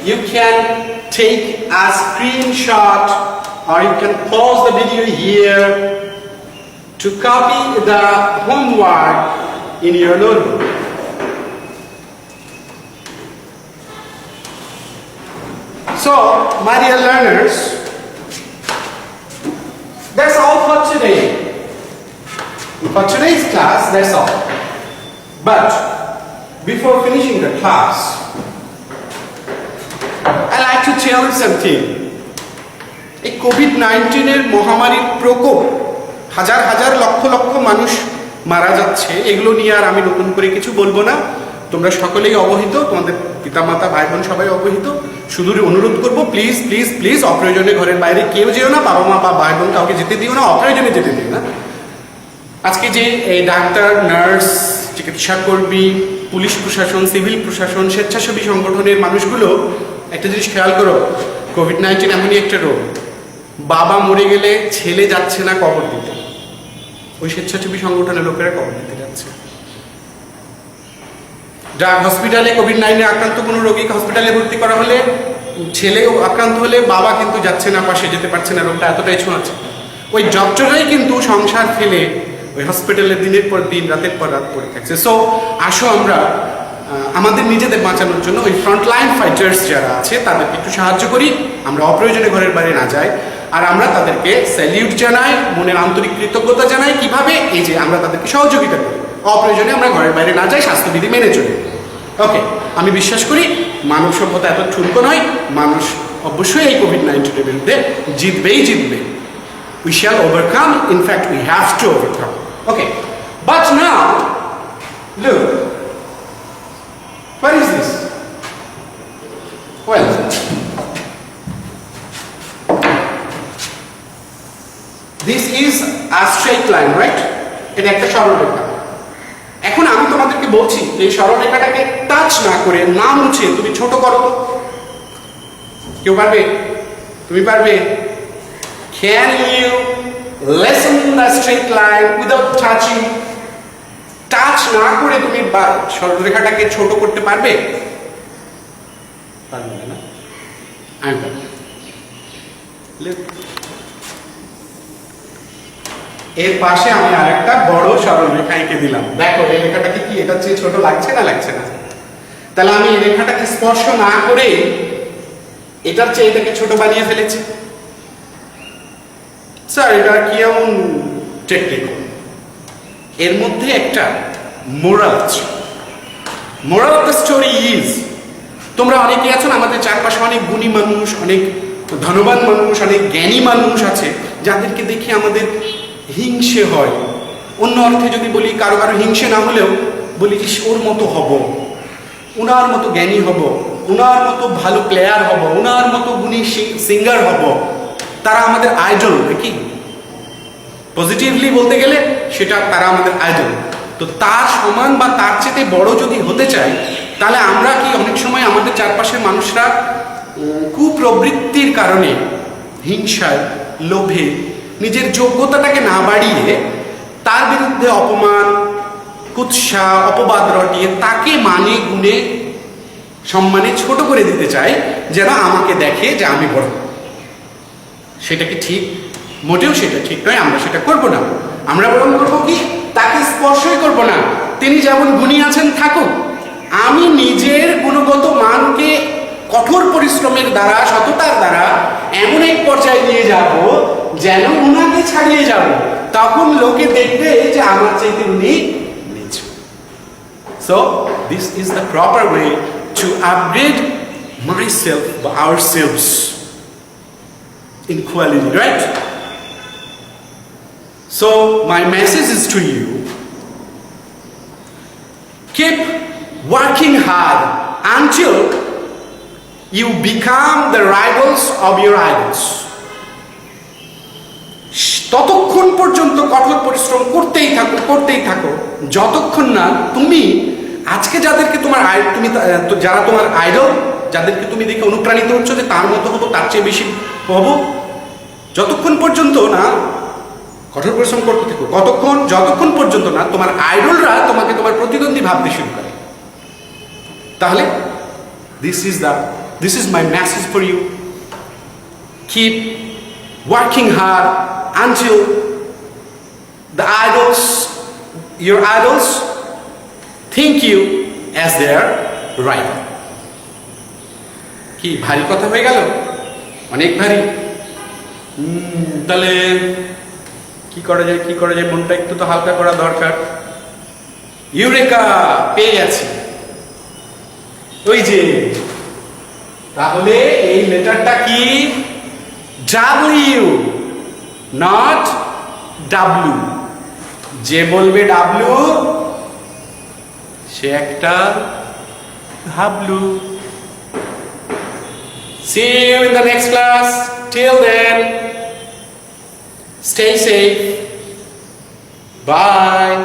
S1: you can take a screenshot or you can pause the video here to copy the homework in your notebook. So, my dear learners, that's all for today. For today's class, that's all. But before finishing the class, I like to tell you something. এই কোভিড-19 এর মহামারীর প্রকোপ, হাজার হাজার লক্ষ লক্ষ মানুষ মারা যাচ্ছে, এগুলো নিয়ে আর আমি নতুন করে কিছু বলবো না। তোমরা সকলেই অবহিত, তোমাদের পিতামাতা ভাই বোন সবাই অবহিত। শুধু অনুরোধ করবো, প্লিজ প্লিজ প্লিজ অপ্রয়োজনে ঘরের বাইরে কেউ যেও না, বাবা মা বা ভাই বোন কাউকে যেতে দিও না, অপ্রয়োজনে যেতে দিও না। আজকে যে এই ডাক্তার, নার্স, চিকিৎসা কর্মী, পুলিশ প্রশাসন, সিভিল প্রশাসন, স্বেচ্ছাসেবী সংগঠনের মানুষগুলো একটা জিনিস খেয়াল করো, কোভিড-19 এমনই একটা রোগ, বাবা মরে গেলে ছেলে যাচ্ছে না কবর দিতে, ওই স্বেচ্ছাসেবী সংগঠনের লোকেরা কবর দিতে যাচ্ছে। হসপিটালে কোভিড-19 আক্রান্ত কোনো রোগীকে হসপিটালে ভর্তি করা হলে, ছেলে আক্রান্ত হলে বাবা কিন্তু যাচ্ছে না, পাশে যেতে পারছে না, রোগটা এতটাই ছোঁয়াচ্ছে। ওই ডক্টররাই কিন্তু সংসার ফেলে ওই হসপিটালে দিনের পর দিন, রাতের পর রাত পড়ে থাকছে। সো আসো আমরা আমাদের নিজেদের বাঁচানোর জন্য ওই ফ্রন্টলাইন ফাইটার্স যারা আছে তাদেরকে একটু সাহায্য করি, আমরা অপ্রয়োজনে ঘরের বাইরে না যাই, আর আমরা তাদেরকে স্যালিউট জানাই, মনের আন্তরিক কৃতজ্ঞতা জানাই। কিভাবে? এই যে আমরা তাদেরকে সহযোগিতা করি, অপ্রয়োজনে আমরা ঘরের বাইরে না যাই, স্বাস্থ্যবিধি মেনে চলি। ওকে, আমি বিশ্বাস করি মানব সভ্যতা এত ঠুনকো নয়, মানুষ অবশ্যই এই কোভিড-19 এর বিরুদ্ধে জিতবেই জিতবে। We shall overcome, in fact we have to overcome. Okay, but now look, what is this? Well, this is a straight line, right? এটা একটা সরলরেখা। এখন আমি তোমাদেরকে বলছি এই সরলরেখাটাকে টাচ না করে, না মুছে তুমি ছোট করো তো। কেউ পারবে? তুমি পারবে? Can you lessen the straight line without touching? Touch না করে তুমি সরলরেখাটাকে ছোট করতে পারবে? পারবে না? আমি পারবো। এর পাশে আমি আরেকটা বড় সরলরেখা এঁকে দিলাম। দেখো এই রেখাটাকে কি এটার চেয়ে ছোট লাগছে না লাগছে না? তাহলে আমি এই রেখাটাকে স্পর্শ না করে এটার চেয়ে এটাকে ছোট বানিয়ে ফেলেছি। স্যার এটা কি এমন টেকনিক? এর মধ্যে একটা মোরাল আছে। Moral of the story is, তোমরা অনেকে আছো না, আমাদের চারপাশে অনেক গুণী মানুষ, অনেক ধনবান মানুষ, অনেক জ্ঞানী মানুষ আছে যাদেরকে দেখে আমাদের হিংসে হয়। অন্য অর্থে যদি বলি, কারো কারো হিংসে না হলেও বলি যে ওর মতো হব, ওনার মতো জ্ঞানী হব, ওনার মতো ভালো প্লেয়ার হব, ওনার মতো গুণী সিঙ্গার হব। তারা আমাদের আইডল, নাকি? পজিটিভলি বলতে গেলে সেটা তারা আমাদের আইডল। তো তার সমান বা তার চেয়ে বড় যদি হতে চাই, তাহলে আমরা কি অনেক সময় আমাদের চারপাশের মানুষরা কুপ্রবৃত্তির কারণে, হিংসায়, লোভে, নিজের যোগ্যতাটাকে না বাড়িয়ে তার বিরুদ্ধে অপমান, কুৎসা, অপবাদ রটিয়ে তাকে মানে গুণে সম্মানে ছোট করে দিতে চাই, যেন আমাকে দেখে যে আমি বড়। সেটা কি ঠিক? মোটেও সেটা ঠিক নয়। আমরা সেটা করব না। আমরা বরং করবো কি, তাকে স্পর্শই করব না। তিনি যেমন গুণী আছেন থাকুক, আমি নিজের গুণগত মানকে কঠোর পরিশ্রমের দ্বারা, সততার দ্বারা এমন এক পর্যায়ে নিয়ে যাব যেন উনাকে ছাড়িয়ে যাব। তখন লোকে দেখবে যে আমার চাইতে উনি নিচু। So this is the proper way to upgrade myself or ourselves in quality, right? So my message is to you: keep working hard until you become the rivals of your idols. ততক্ষণ পর্যন্ত কঠোর পরিশ্রম করতেই থাকো যতক্ষণ না তুমি আজকে যাদেরকে যারা তোমার আইডল, যাদেরকে তুমি দেখে অনুপ্রাণিত হচ্ছ যে তার মতো হবো, তার চেয়ে বেশি হবো, যতক্ষণ পর্যন্ত না কঠোর পরিশ্রম করতে থাকো, যতক্ষণ পর্যন্ত না তোমার আইডলরা তোমাকে তোমার প্রতিদ্বন্দ্বী ভাবতে শুরু করে। তাহলে this is my message for you. Keep working hard until your idols think you as their rival. কি ভারী কথা হয়ে গেল? অনেক ভারী। তাহলে কি করা যায় মনটা একটু তো হালকা করা দরকার। ইউরেকা, পেয়ে গেছি, ওই যে। তাহলে এই লেটারটা কি? W, not W. যে বলবে ডাব্লু সে একটা Hablu. See you in the next class. Till then, stay safe. Bye.